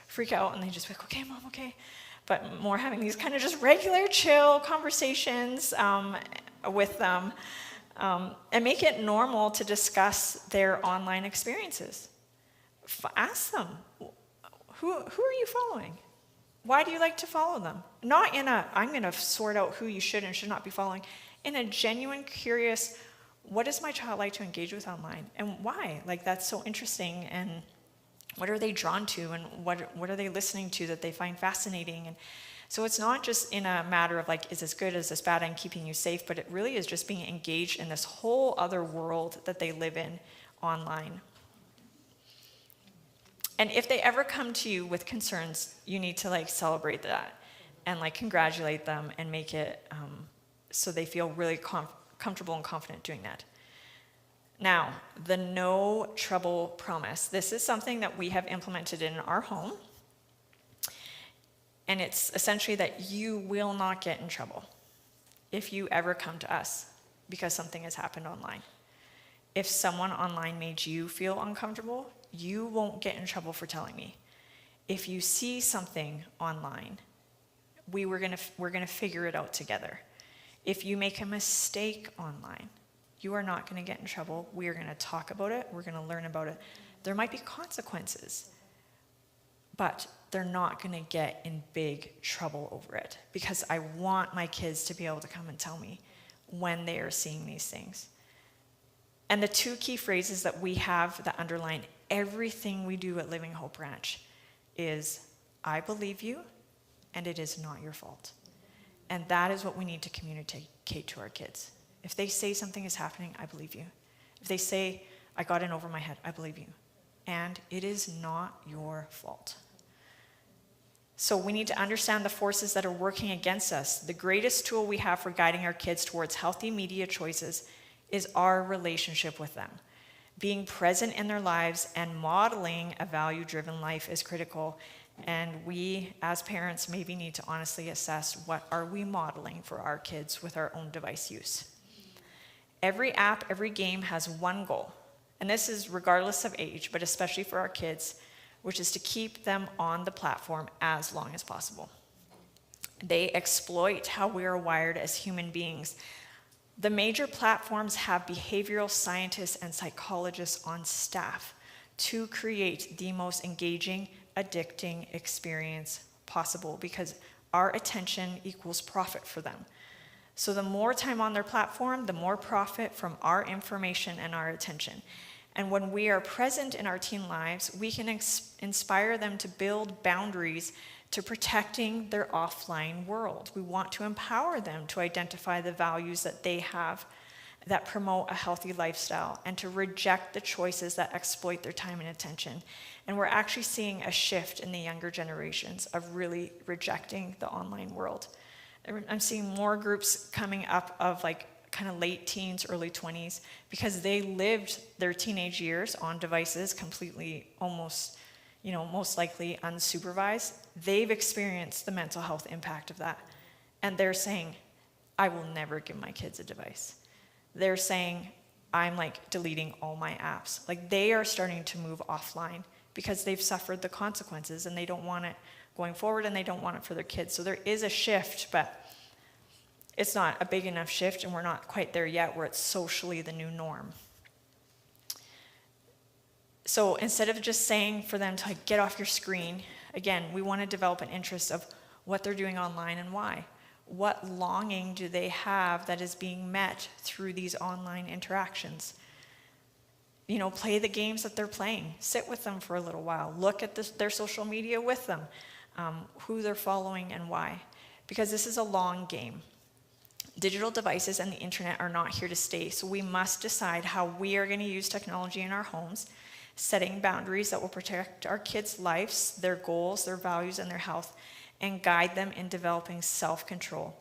freak out, and they'd just be like, okay, Mom, okay. But more having these kind of just regular chill conversations with them, and make it normal to discuss their online experiences. Ask them, who are you following? Why do you like to follow them? Not in a, I'm going to sort out who you should and should not be following. In a genuine, curious, what does my child like to engage with online? And why? Like, that's so interesting. And what are they drawn to? And what are they listening to that they find fascinating? And so it's not just in a matter of like, is this good, is this bad, and keeping you safe, but it really is just being engaged in this whole other world that they live in online. And if they ever come to you with concerns, you need to celebrate that and congratulate them and make it so they feel really comfortable and confident doing that. Now, the no trouble promise. This is something that we have implemented in our home. And it's essentially that you will not get in trouble if you ever come to us because something has happened online. If someone online made you feel uncomfortable, you won't get in trouble for telling me. If you see something online, we're gonna figure it out together. If you make a mistake online, you are not gonna get in trouble. We are gonna talk about it. We're gonna learn about it. There might be consequences, but they're not gonna get in big trouble over it, because I want my kids to be able to come and tell me when they are seeing these things. And the two key phrases that we have that underline everything we do at Living Hope Ranch is, I believe you, and it is not your fault. And that is what we need to communicate to our kids. If they say something is happening, I believe you. If they say, I got in over my head, I believe you. And it is not your fault. So we need to understand the forces that are working against us. The greatest tool we have for guiding our kids towards healthy media choices is our relationship with them. Being present in their lives and modeling a value-driven life is critical. And we, as parents, maybe need to honestly assess, what are we modeling for our kids with our own device use? Every app, every game has one goal. And this is regardless of age, but especially for our kids, which is to keep them on the platform as long as possible. They exploit how we are wired as human beings. The major platforms have behavioral scientists and psychologists on staff to create the most engaging, addicting experience possible, because our attention equals profit for them. So the more time on their platform, the more profit from our information and our attention. And when we are present in our teen lives, we can inspire them to build boundaries to protecting their offline world. We want to empower them to identify the values that they have that promote a healthy lifestyle, and to reject the choices that exploit their time and attention. And we're actually seeing a shift in the younger generations of really rejecting the online world. I'm seeing more groups coming up of kind of late teens, early 20s, because they lived their teenage years on devices completely, almost, most likely unsupervised, they've experienced the mental health impact of that. And they're saying, I will never give my kids a device. They're saying, I'm like deleting all my apps. Like they are starting to move offline because they've suffered the consequences and they don't want it going forward and they don't want it for their kids. So there is a shift, but it's not a big enough shift and we're not quite there yet where it's socially the new norm. So instead of just saying for them to like get off your screen, again, we want to develop an interest of what they're doing online and why. What longing do they have that is being met through these online interactions? Play the games that they're playing. Sit with them for a little while. Look at their social media with them, who they're following and why. Because this is a long game. Digital devices and the internet are not here to stay, so we must decide how we are going to use technology in our homes, setting boundaries that will protect our kids' lives, their goals, their values, and their health, and guide them in developing self-control,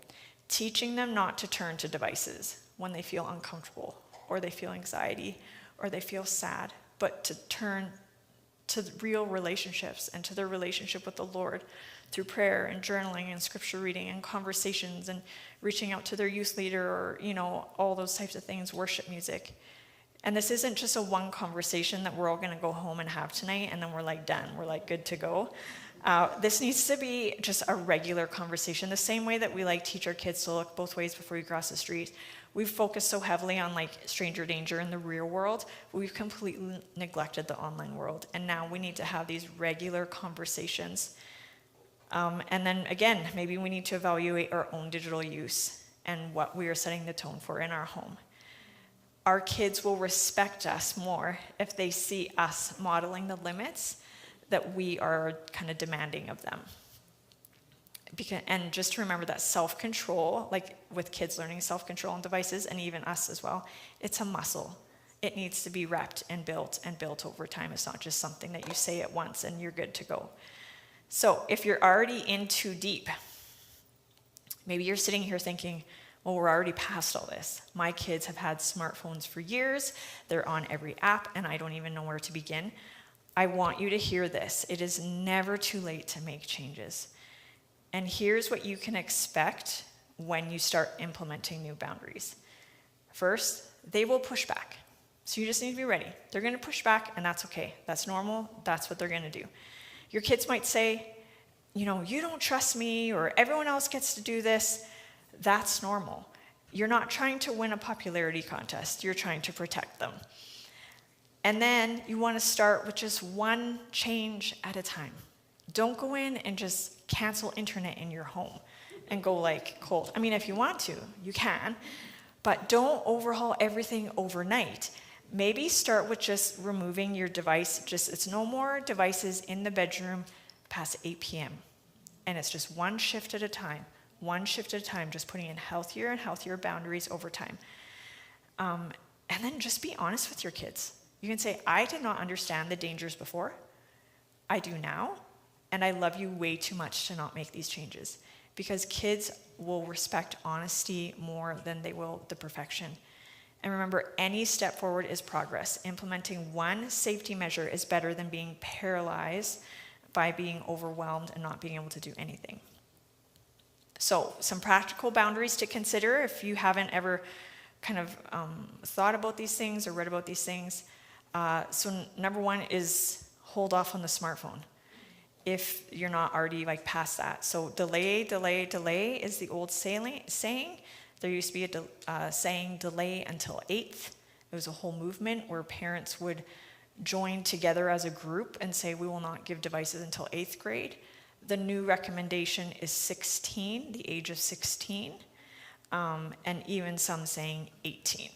teaching them not to turn to devices when they feel uncomfortable, or they feel anxiety, or they feel sad, but to turn to real relationships and to their relationship with the Lord through prayer and journaling and scripture reading and conversations and reaching out to their youth leader or, all those types of things, worship music. And this isn't just a one conversation that we're all going to go home and have tonight and then we're like done. We're like good to go. This needs to be just a regular conversation, the same way that we like teach our kids to look both ways before you cross the street. We've focused so heavily on like stranger danger in the real world, but we've completely neglected the online world. And now we need to have these regular conversations. And then again, maybe we need to evaluate our own digital use and what we are setting the tone for in our home. Our kids will respect us more if they see us modeling the limits that we are kind of demanding of them. And just to remember that self-control, like with kids learning self-control on devices, and even us as well, it's a muscle. It needs to be repped and built over time. It's not just something that you say at once and you're good to go. So if you're already in too deep, maybe you're sitting here thinking, well, we're already past all this. My kids have had smartphones for years. They're on every app, and I don't even know where to begin. I want you to hear this. It is never too late to make changes. And here's what you can expect when you start implementing new boundaries. First, they will push back. So you just need to be ready. They're going to push back, and that's okay. That's normal. That's what they're going to do. Your kids might say, you don't trust me, or everyone else gets to do this. That's normal. You're not trying to win a popularity contest. You're trying to protect them. And then you want to start with just one change at a time. Don't go in and just cancel internet in your home and go like cold. I mean, if you want to, you can, but don't overhaul everything overnight. Maybe start with just removing your device. It's no more devices in the bedroom past 8 p.m. And it's just one shift at a time, just putting in healthier and healthier boundaries over time. And then just be honest with your kids. You can say, I did not understand the dangers before. I do now. And I love you way too much to not make these changes. Because kids will respect honesty more than they will the perfection. And remember, any step forward is progress. Implementing one safety measure is better than being paralyzed by being overwhelmed and not being able to do anything. So some practical boundaries to consider if you haven't ever kind of thought about these things or read about these things. So number one is hold off on the smartphone if you're not already like past that. So delay is the old saying. There used to be a saying, delay until 8th. It was a whole movement where parents would join together as a group and say, we will not give devices until 8th grade. The new recommendation is 16, the age of 16, and even some saying 18.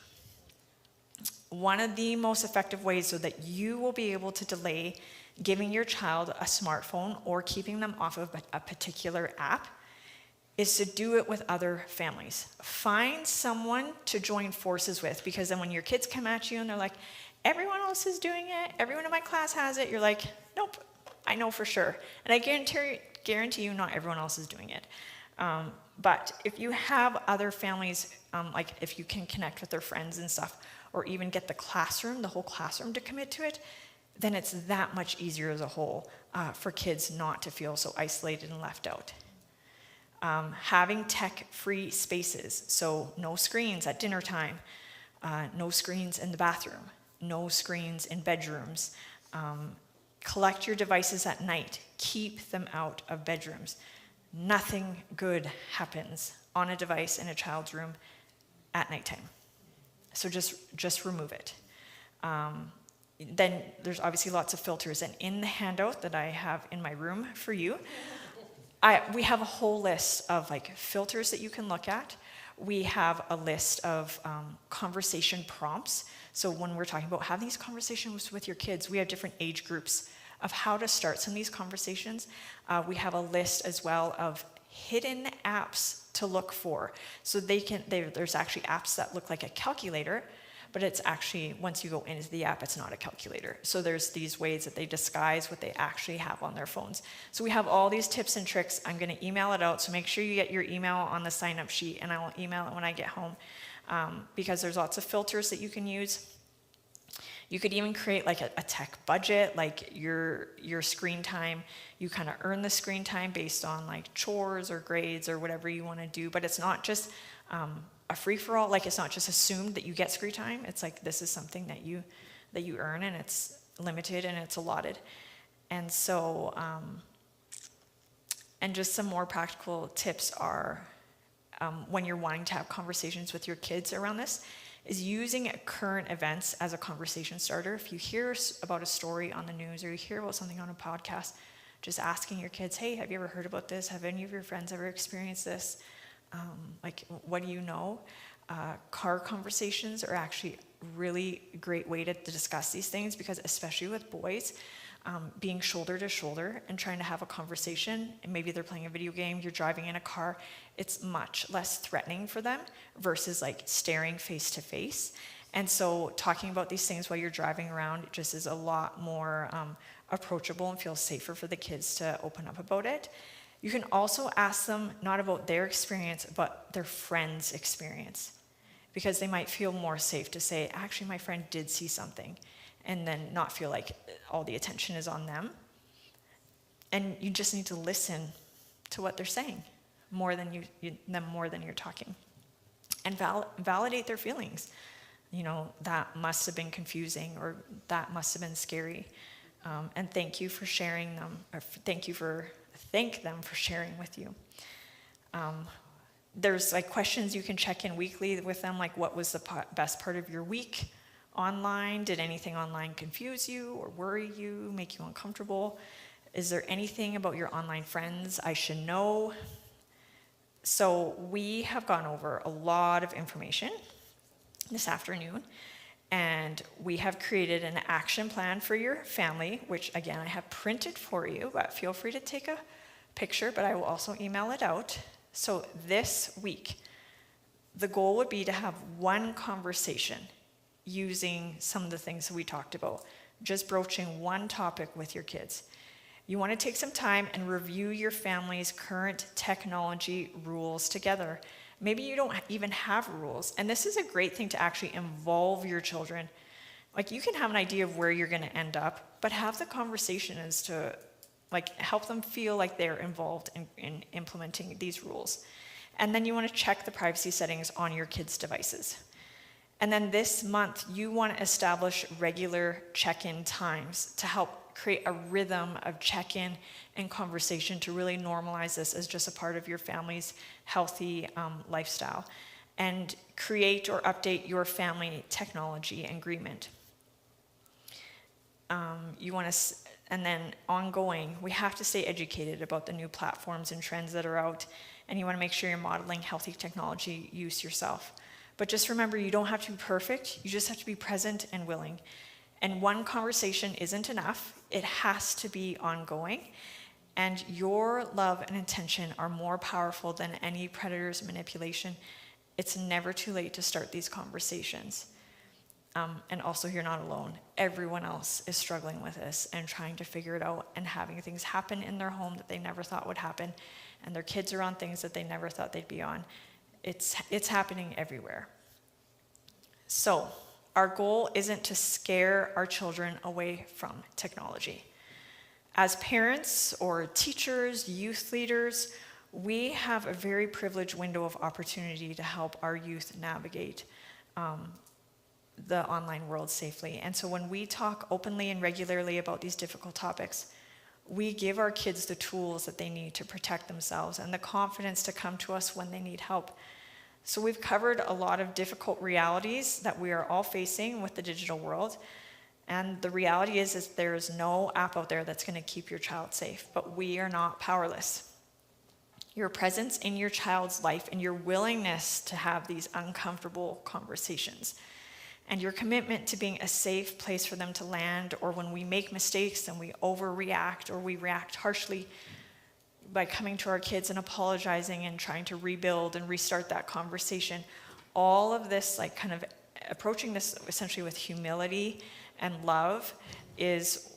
One of the most effective ways so that you will be able to delay giving your child a smartphone or keeping them off of a particular app is to do it with other families. Find someone to join forces with, because then when your kids come at you and they're like, everyone else is doing it, everyone in my class has it, you're like, nope, I know for sure. And I guarantee you not everyone else is doing it. But if you have other families, like if you can connect with their friends and stuff, or even get the whole classroom to commit to it, then it's that much easier as a whole for kids not to feel so isolated and left out. Having tech-free spaces, so no screens at dinner time, no screens in the bathroom, no screens in bedrooms. Collect your devices at night. Keep them out of bedrooms. Nothing good happens on a device in a child's room at nighttime. So just remove it. Then there's obviously lots of filters. And in the handout that I have in my room for you, we have a whole list of like filters that you can look at. We have a list of conversation prompts. So when we're talking about having these conversations with your kids, we have different age groups of how to start some of these conversations. We have a list as well of hidden apps to look for. So there's actually apps that look like a calculator, but it's actually, once you go into the app, it's not a calculator. So there's these ways that they disguise what they actually have on their phones. So we have all these tips and tricks. I'm going to email it out, so make sure you get your email on the sign-up sheet, and I will email it when I get home, because there's lots of filters that you can use. You could even create like a tech budget, like your screen time. You kind of earn the screen time based on like chores or grades or whatever you want to do, but it's not just a free-for-all. Like, it's not just assumed that you get screen time. It's like, this is something that you earn, and it's limited and it's allotted. And so, and just some more practical tips are, when you're wanting to have conversations with your kids around this, is using current events as a conversation starter. If you hear about a story on the news, or you hear about something on a podcast, just asking your kids, hey, have you ever heard about this? Have any of your friends ever experienced this? Like, what do you know? Car conversations are actually really great way to discuss these things, because especially with boys, being shoulder to shoulder and trying to have a conversation, and maybe they're playing a video game, you're driving in a car, it's much less threatening for them versus like staring face to face. And so talking about these things while you're driving around just is a lot more approachable and feels safer for the kids to open up about it. You can also ask them not about their experience, but their friend's experience, because they might feel more safe to say, actually, my friend did see something, and then not feel like all the attention is on them. And you just need to listen to what they're saying more than you're talking, and validate their feelings. You know, that must have been confusing, or that must have been scary, and thank you for sharing them, or thank them for sharing with you. There's like questions you can check in weekly with them, like, what was the best part of your week online? Did anything online confuse you or worry you, make you uncomfortable? Is there anything about your online friends I should know? So we have gone over a lot of information this afternoon, and we have created an action plan for your family, which again, I have printed for you, but feel free to take a picture, but I will also email it out. So this week, the goal would be to have one conversation using some of the things that we talked about, just broaching one topic with your kids. You want to take some time and review your family's current technology rules together. Maybe you don't even have rules, and this is a great thing to actually involve your children. Like, you can have an idea of where you're going to end up, but have the conversation as to like help them feel like they're involved in implementing these rules. And then you want to check the privacy settings on your kids' devices. And then this month, you want to establish regular check-in times to help create a rhythm of check-in and conversation to really normalize this as just a part of your family's healthy lifestyle. And create or update your family technology agreement. And then ongoing, we have to stay educated about the new platforms and trends that are out, and you want to make sure you're modeling healthy technology use yourself. But just remember, you don't have to be perfect, you just have to be present and willing. And one conversation isn't enough, it has to be ongoing. And your love and intention are more powerful than any predator's manipulation. It's never too late to start these conversations. And also, you're not alone. Everyone else is struggling with this and trying to figure it out, and having things happen in their home that they never thought would happen, and their kids are on things that they never thought they'd be on. It's happening everywhere. So Our goal isn't to scare our children away from technology. As parents or teachers, youth leaders, we have a very privileged window of opportunity to help our youth navigate the online world safely. And so when we talk openly and regularly about these difficult topics, we give our kids the tools that they need to protect themselves and the confidence to come to us when they need help. So we've covered a lot of difficult realities that we are all facing with the digital world. And the reality is there's no app out there that's going to keep your child safe, but we are not powerless. Your presence in your child's life and your willingness to have these uncomfortable conversations and your commitment to being a safe place for them to land, or when we make mistakes and we overreact or we react harshly, by coming to our kids and apologizing and trying to rebuild and restart that conversation, all of this, like kind of approaching this essentially with humility and love, is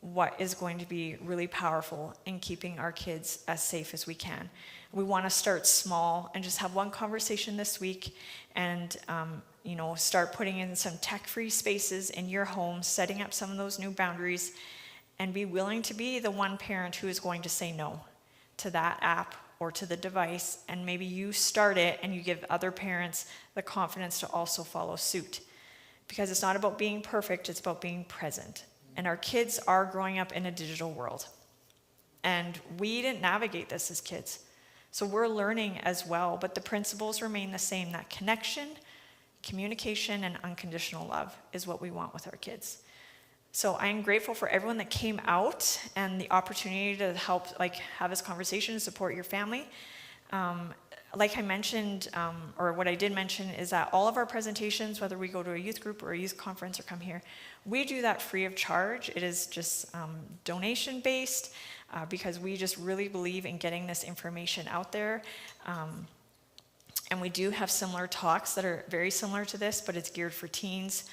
what is going to be really powerful in keeping our kids as safe as we can. We want to start small and just have one conversation this week and start putting in some tech-free spaces in your home, setting up some of those new boundaries, and be willing to be the one parent who is going to say no to that app or to the device, and maybe you start it and you give other parents the confidence to also follow suit. Because it's not about being perfect, it's about being present. And our kids are growing up in a digital world. And we didn't navigate this as kids. So we're learning as well, but the principles remain the same, that connection, communication, and unconditional love is what we want with our kids. So I am grateful for everyone that came out and the opportunity to help have this conversation and support your family. Like I mentioned, or what I did mention, is that all of our presentations, whether we go to a youth group or a youth conference or come here, we do that free of charge. It is just donation based because we just really believe in getting this information out there. And we do have similar talks that are very similar to this, but it's geared for teens.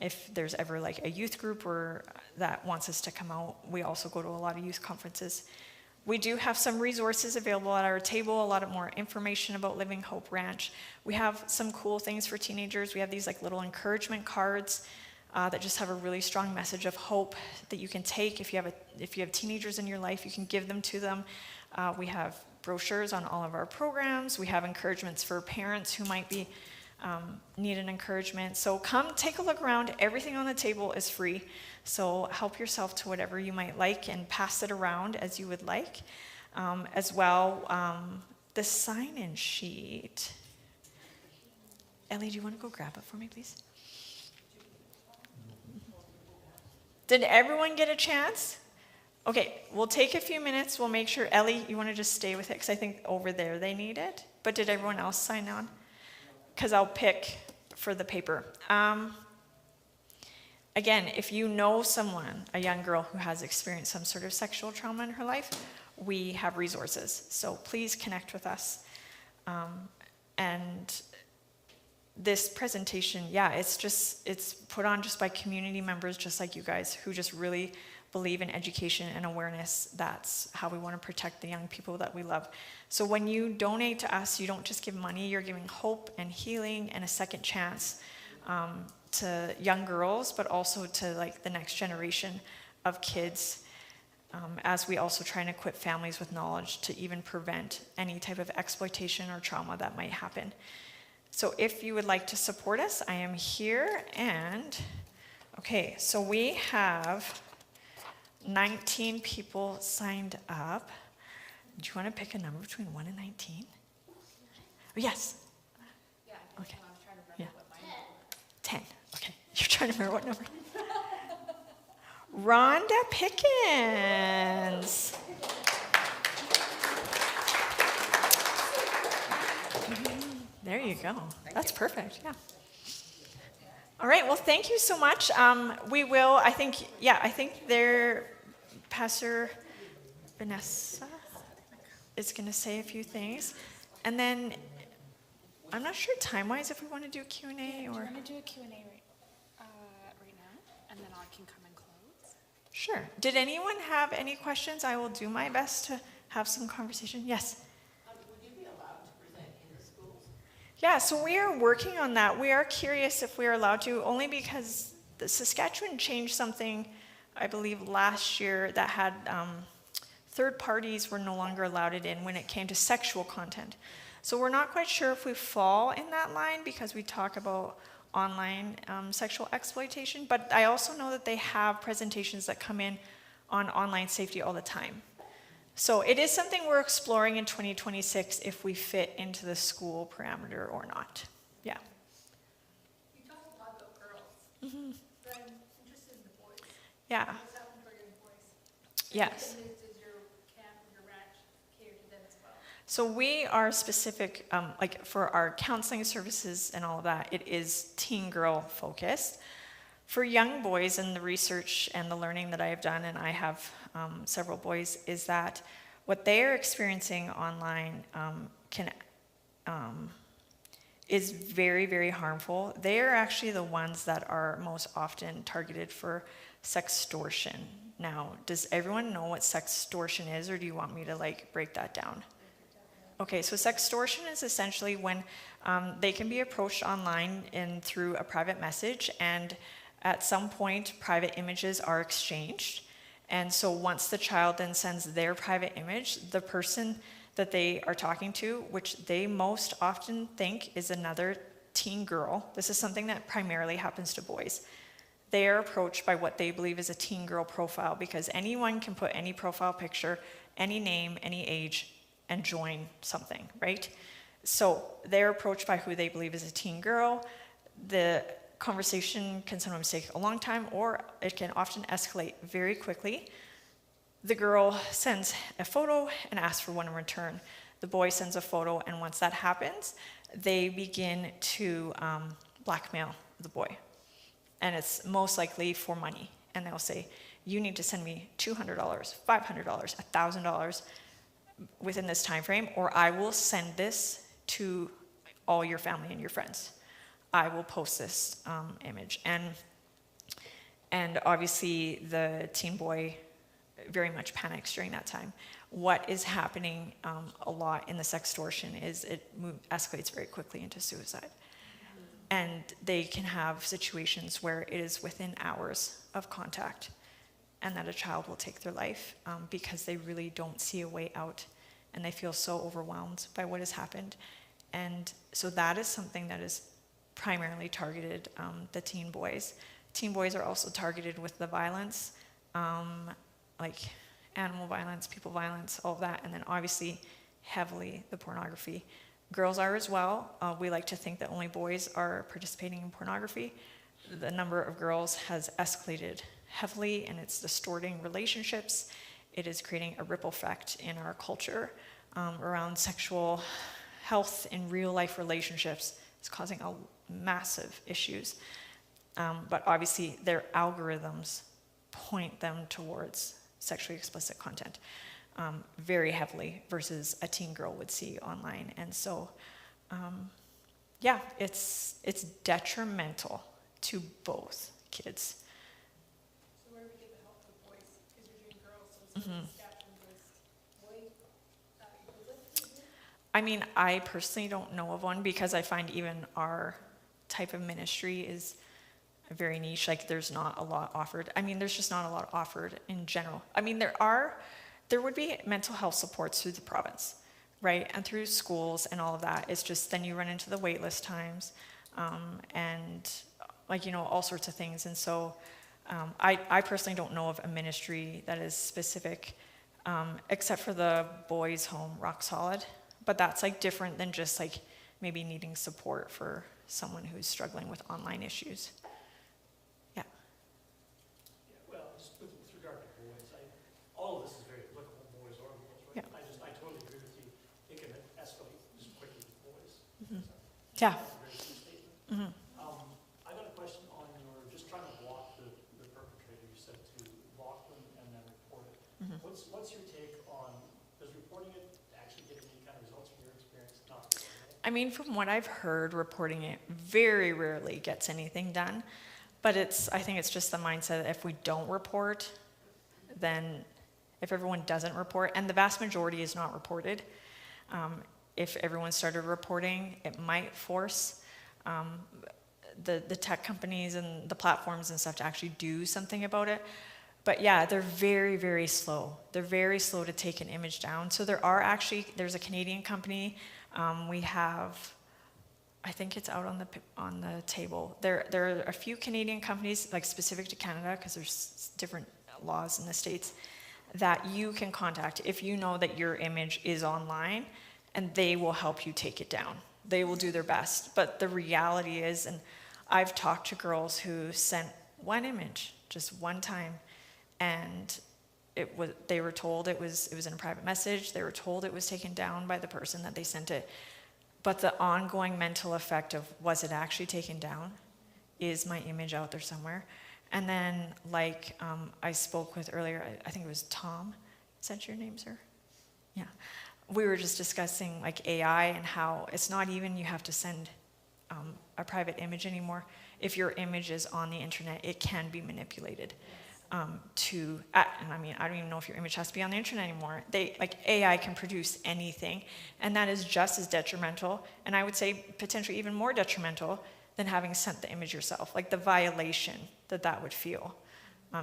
If there's ever a youth group that wants us to come out, we also go to a lot of youth conferences. We do have some resources available at our table, a lot of more information about Living Hope Ranch. We have some cool things for teenagers. We have these little encouragement cards that just have a really strong message of hope that you can take. If you have teenagers in your life, you can give them to them. We have brochures on all of our programs. We have encouragements for parents who might be need an encouragement. So come take a look around. Everything on the table is free. So help yourself to whatever you might like and pass it around as you would like. As well, the sign-in sheet. Ellie, do you want to go grab it for me, please? Did everyone get a chance? Okay, we'll take a few minutes. We'll make sure. Ellie, you want to just stay with it? Because I think over there they need it. But did everyone else sign on? Because I'll pick for the paper. Again, if you know someone, a young girl who has experienced some sort of sexual trauma in her life, we have resources. So please connect with us. And this presentation, it's put on just by community members just like you guys who just really believe in education and awareness. That's how we want to protect the young people that we love. So when you donate to us, you don't just give money, you're giving hope and healing and a second chance to young girls, but also to the next generation of kids, as we also try and equip families with knowledge to even prevent any type of exploitation or trauma that might happen. So if you would like to support us, I am here. And okay, so we have 19 people signed up. Do you want to pick a number between 1 and 19? Oh, yes. Yeah, okay. I was trying to remember what mine was. 10. Okay. You're trying to remember what number? Rhonda Pickens. There you go. That's perfect. Yeah. All right. Well, thank you so much. We will, I think there, Pastor Vanessa is going to say a few things. And then, I'm not sure time-wise if we want to do Q&A or... Do you want to do a Q&A right now? And then I can come and close? Sure. Did anyone have any questions? I will do my best to have some conversation. Yes? Would you be allowed to present in the schools? Yeah, so we are working on that. We are curious if we are allowed to, only because the Saskatchewan changed something, I believe, last year that had third parties were no longer allowed it in when it came to sexual content. So we're not quite sure if we fall in that line because we talk about online sexual exploitation, but I also know that they have presentations that come in on online safety all the time. So it is something we're exploring in 2026 if we fit into the school parameter or not. Yeah. You talked a lot about girls, but I'm interested in the boys. Yeah. What's happened for young boys? Yes. And does your camp, your ranch cater to them as well? So we are specific, like for our counseling services and all of that, it is teen girl focused. For young boys, and the research and the learning that I have done, and I have several boys, is that what they are experiencing online is very, very harmful. They are actually the ones that are most often targeted for sextortion. Now, does everyone know what sextortion is, or do you want me to like break that down? Okay, so sextortion is essentially when they can be approached online and through a private message, and at some point, private images are exchanged. And so once the child then sends their private image, the person that they are talking to, which they most often think is another teen girl, this is something that primarily happens to boys, they are approached by what they believe is a teen girl profile, because anyone can put any profile picture, any name, any age, and join something, right? So they're approached by who they believe is a teen girl. The conversation can sometimes take a long time, or it can often escalate very quickly. The girl sends a photo and asks for one in return. The boy sends a photo, and once that happens, they begin to blackmail the boy. And it's most likely for money. And they'll say, you need to send me $200, $500, $1,000 within this time frame, or I will send this to all your family and your friends. I will post this image. And obviously the teen boy very much panics during that time. What is happening a lot in the sextortion is it escalates very quickly into suicide. And they can have situations where it is within hours of contact, and that a child will take their life because they really don't see a way out, and they feel so overwhelmed by what has happened. And so that is something that is primarily targeted the teen boys. Teen boys are also targeted with the violence, like animal violence, people violence, all of that, and then obviously heavily the pornography. Girls are as well. We like to think that only boys are participating in pornography. The number of girls has escalated heavily, and it's distorting relationships. It is creating a ripple effect in our culture around sexual health in real life relationships. It's causing massive issues. But obviously their algorithms point them towards sexually explicit content very heavily versus a teen girl would see online. And so, yeah, it's detrimental to both kids. So where do we get the help for boys? Because you're doing girls, so it's Saskatchewan-based boy equivalent? I mean, I personally don't know of one, because I find even our type of ministry is very niche. Like, there's not a lot offered. I mean, there's just not a lot offered in general. I mean, there would be mental health supports through the province, right? And through schools and all of that. It's just then you run into the wait list times and like, you know, all sorts of things. And so I personally don't know of a ministry that is specific except for the boys' home, Rock Solid. But that's like different than just like maybe needing support for someone who's struggling with online issues. Yeah. Well, just with regard to boys, all of this is very applicable, boys or girls, right? Yeah. I totally agree with you. It can escalate just quickly with boys. Yeah. That's a very true statement. I got a question on your, just trying to block the perpetrator. You said to block them and then report it. What's your take on, does reporting it actually get any kind of results from your experience? Not really. I mean, from what I've heard, reporting it very rarely gets anything done. But I think it's just the mindset that if we don't report, then if everyone doesn't report, and the vast majority is not reported, if everyone started reporting, it might force the tech companies and the platforms and stuff to actually do something about it. But yeah, they're very, very slow. They're very slow to take an image down. So there's a Canadian company. We have, I think it's out on the table. There are a few Canadian companies, like specific to Canada, because there's different laws in the States, that you can contact if you know that your image is online, and they will help you take it down. They will do their best. But the reality is, and I've talked to girls who sent one image just one time, and they were told it was in a private message. They were told it was taken down by the person that they sent it. But the ongoing mental effect of, was it actually taken down? Is my image out there somewhere? And then, like I spoke with earlier, I think it was Tom. Is that your name, sir? Yeah. We were just discussing like AI and how it's not even you have to send a private image anymore. If your image is on the internet, it can be manipulated and I mean, I don't even know if your image has to be on the internet anymore. AI can produce anything, and that is just as detrimental, and I would say potentially even more detrimental than having sent the image yourself. Like the violation that would feel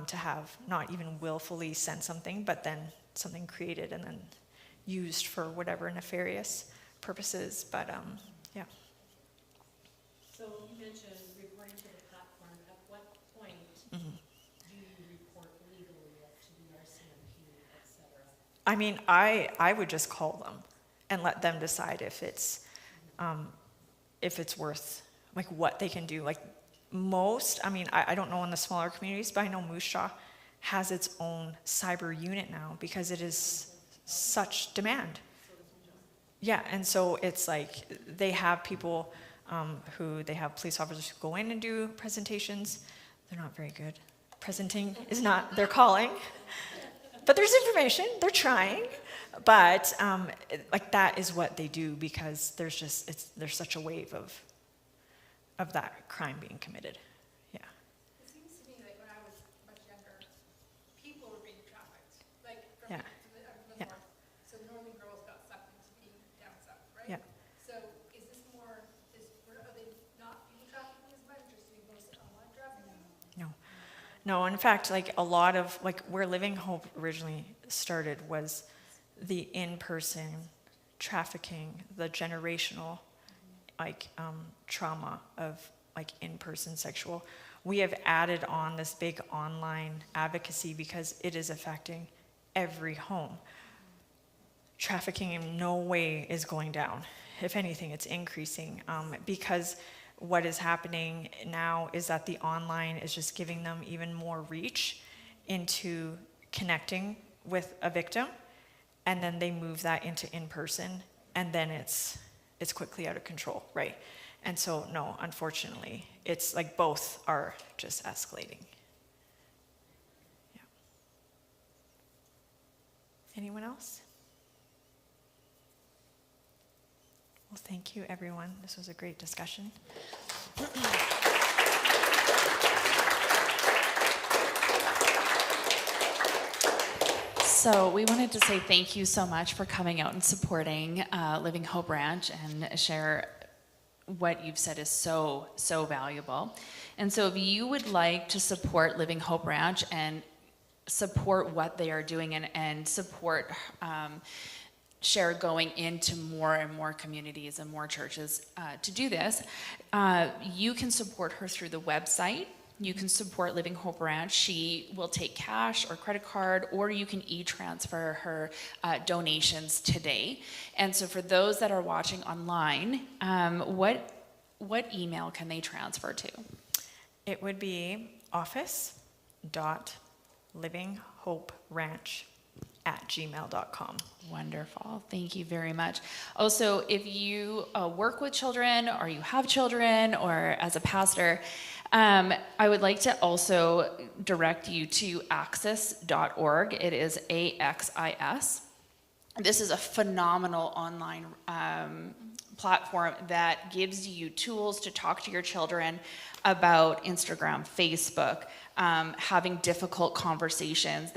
to have not even willfully sent something, but then something created and then used for whatever nefarious purposes. But yeah. So you mentioned reporting to the platform. At what point do you report legally to the RCMP, et cetera? I mean, I would just call them and let them decide if it's worth, like, what they can do. Like I mean, I don't know in the smaller communities, but I know Moose Jaw has its own cyber unit now because it is such demand. Yeah, and so it's like they have people they have police officers who go in and do presentations. They're not very good. Presenting is not their calling. But there's information, they're trying. But like that is what they do because there's such a wave of that crime being committed. Yeah. It seems to me like when I was much younger, people were being trafficked, like from Yeah. the Yeah. north. So northern girls got sucked into being down south, right? Yeah. So is this more, are they not people trafficking as much, or just doing most online trafficking? No, in fact, like a lot of, like where Living Hope originally started was the in-person trafficking, the generational like trauma of like in-person sexual. We have added on this big online advocacy because it is affecting every home. Trafficking in no way is going down. If anything, it's increasing because what is happening now is that the online is just giving them even more reach into connecting with a victim, and then they move that into in-person, and then it's quickly out of control, right? And so, no, unfortunately, it's like both are just escalating. Yeah. Anyone else? Well, thank you, everyone. This was a great discussion. So we wanted to say thank you so much for coming out and supporting Living Hope Ranch and share what you've said is so, so valuable. And so if you would like to support Living Hope Ranch and support what they are doing and support Cher going into more and more communities and more churches to do this, you can support her through the website. You can support Living Hope Ranch. She will take cash or credit card, or you can e-transfer her donations today. And so for those that are watching online, what email can they transfer to? It would be office.livinghoperanch@gmail.com. Wonderful. Thank you very much. Also, if you work with children or you have children or as a pastor, I would like to also direct you to axis.org. It is AXIS. this is a phenomenal online platform that gives you tools to talk to your children about Instagram, Facebook, having difficult conversations.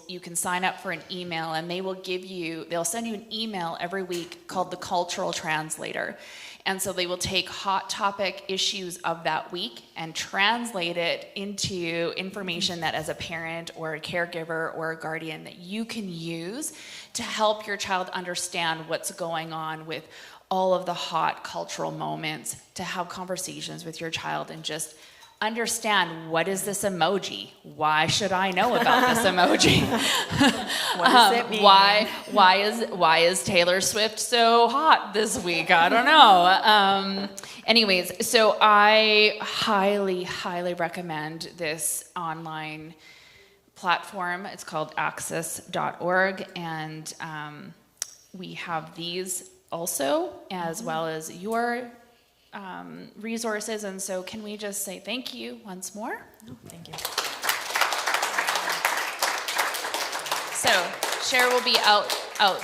You can sign up for an email, and they'll send you an email every week called the Cultural Translator. And so they will take hot topic issues of that week and translate it into information that, as a parent or a caregiver or a guardian, that you can use to help your child understand what's going on with all of the hot cultural moments, to have conversations with your child and just understand, what is this emoji? Why should I know about this emoji? What does it mean? Why is Taylor Swift so hot this week? I don't know. Anyways, so I highly, highly recommend this online platform. It's called access.org, and we have these also, as well as your resources. And so can we just say thank you once more? Oh, thank you. So Cher will be out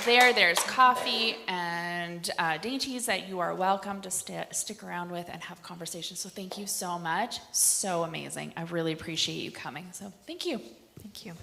there. There's coffee and dainties that you are welcome to stick around with and have conversations. So thank you so much. So amazing. I really appreciate you coming. So thank you. Thank you.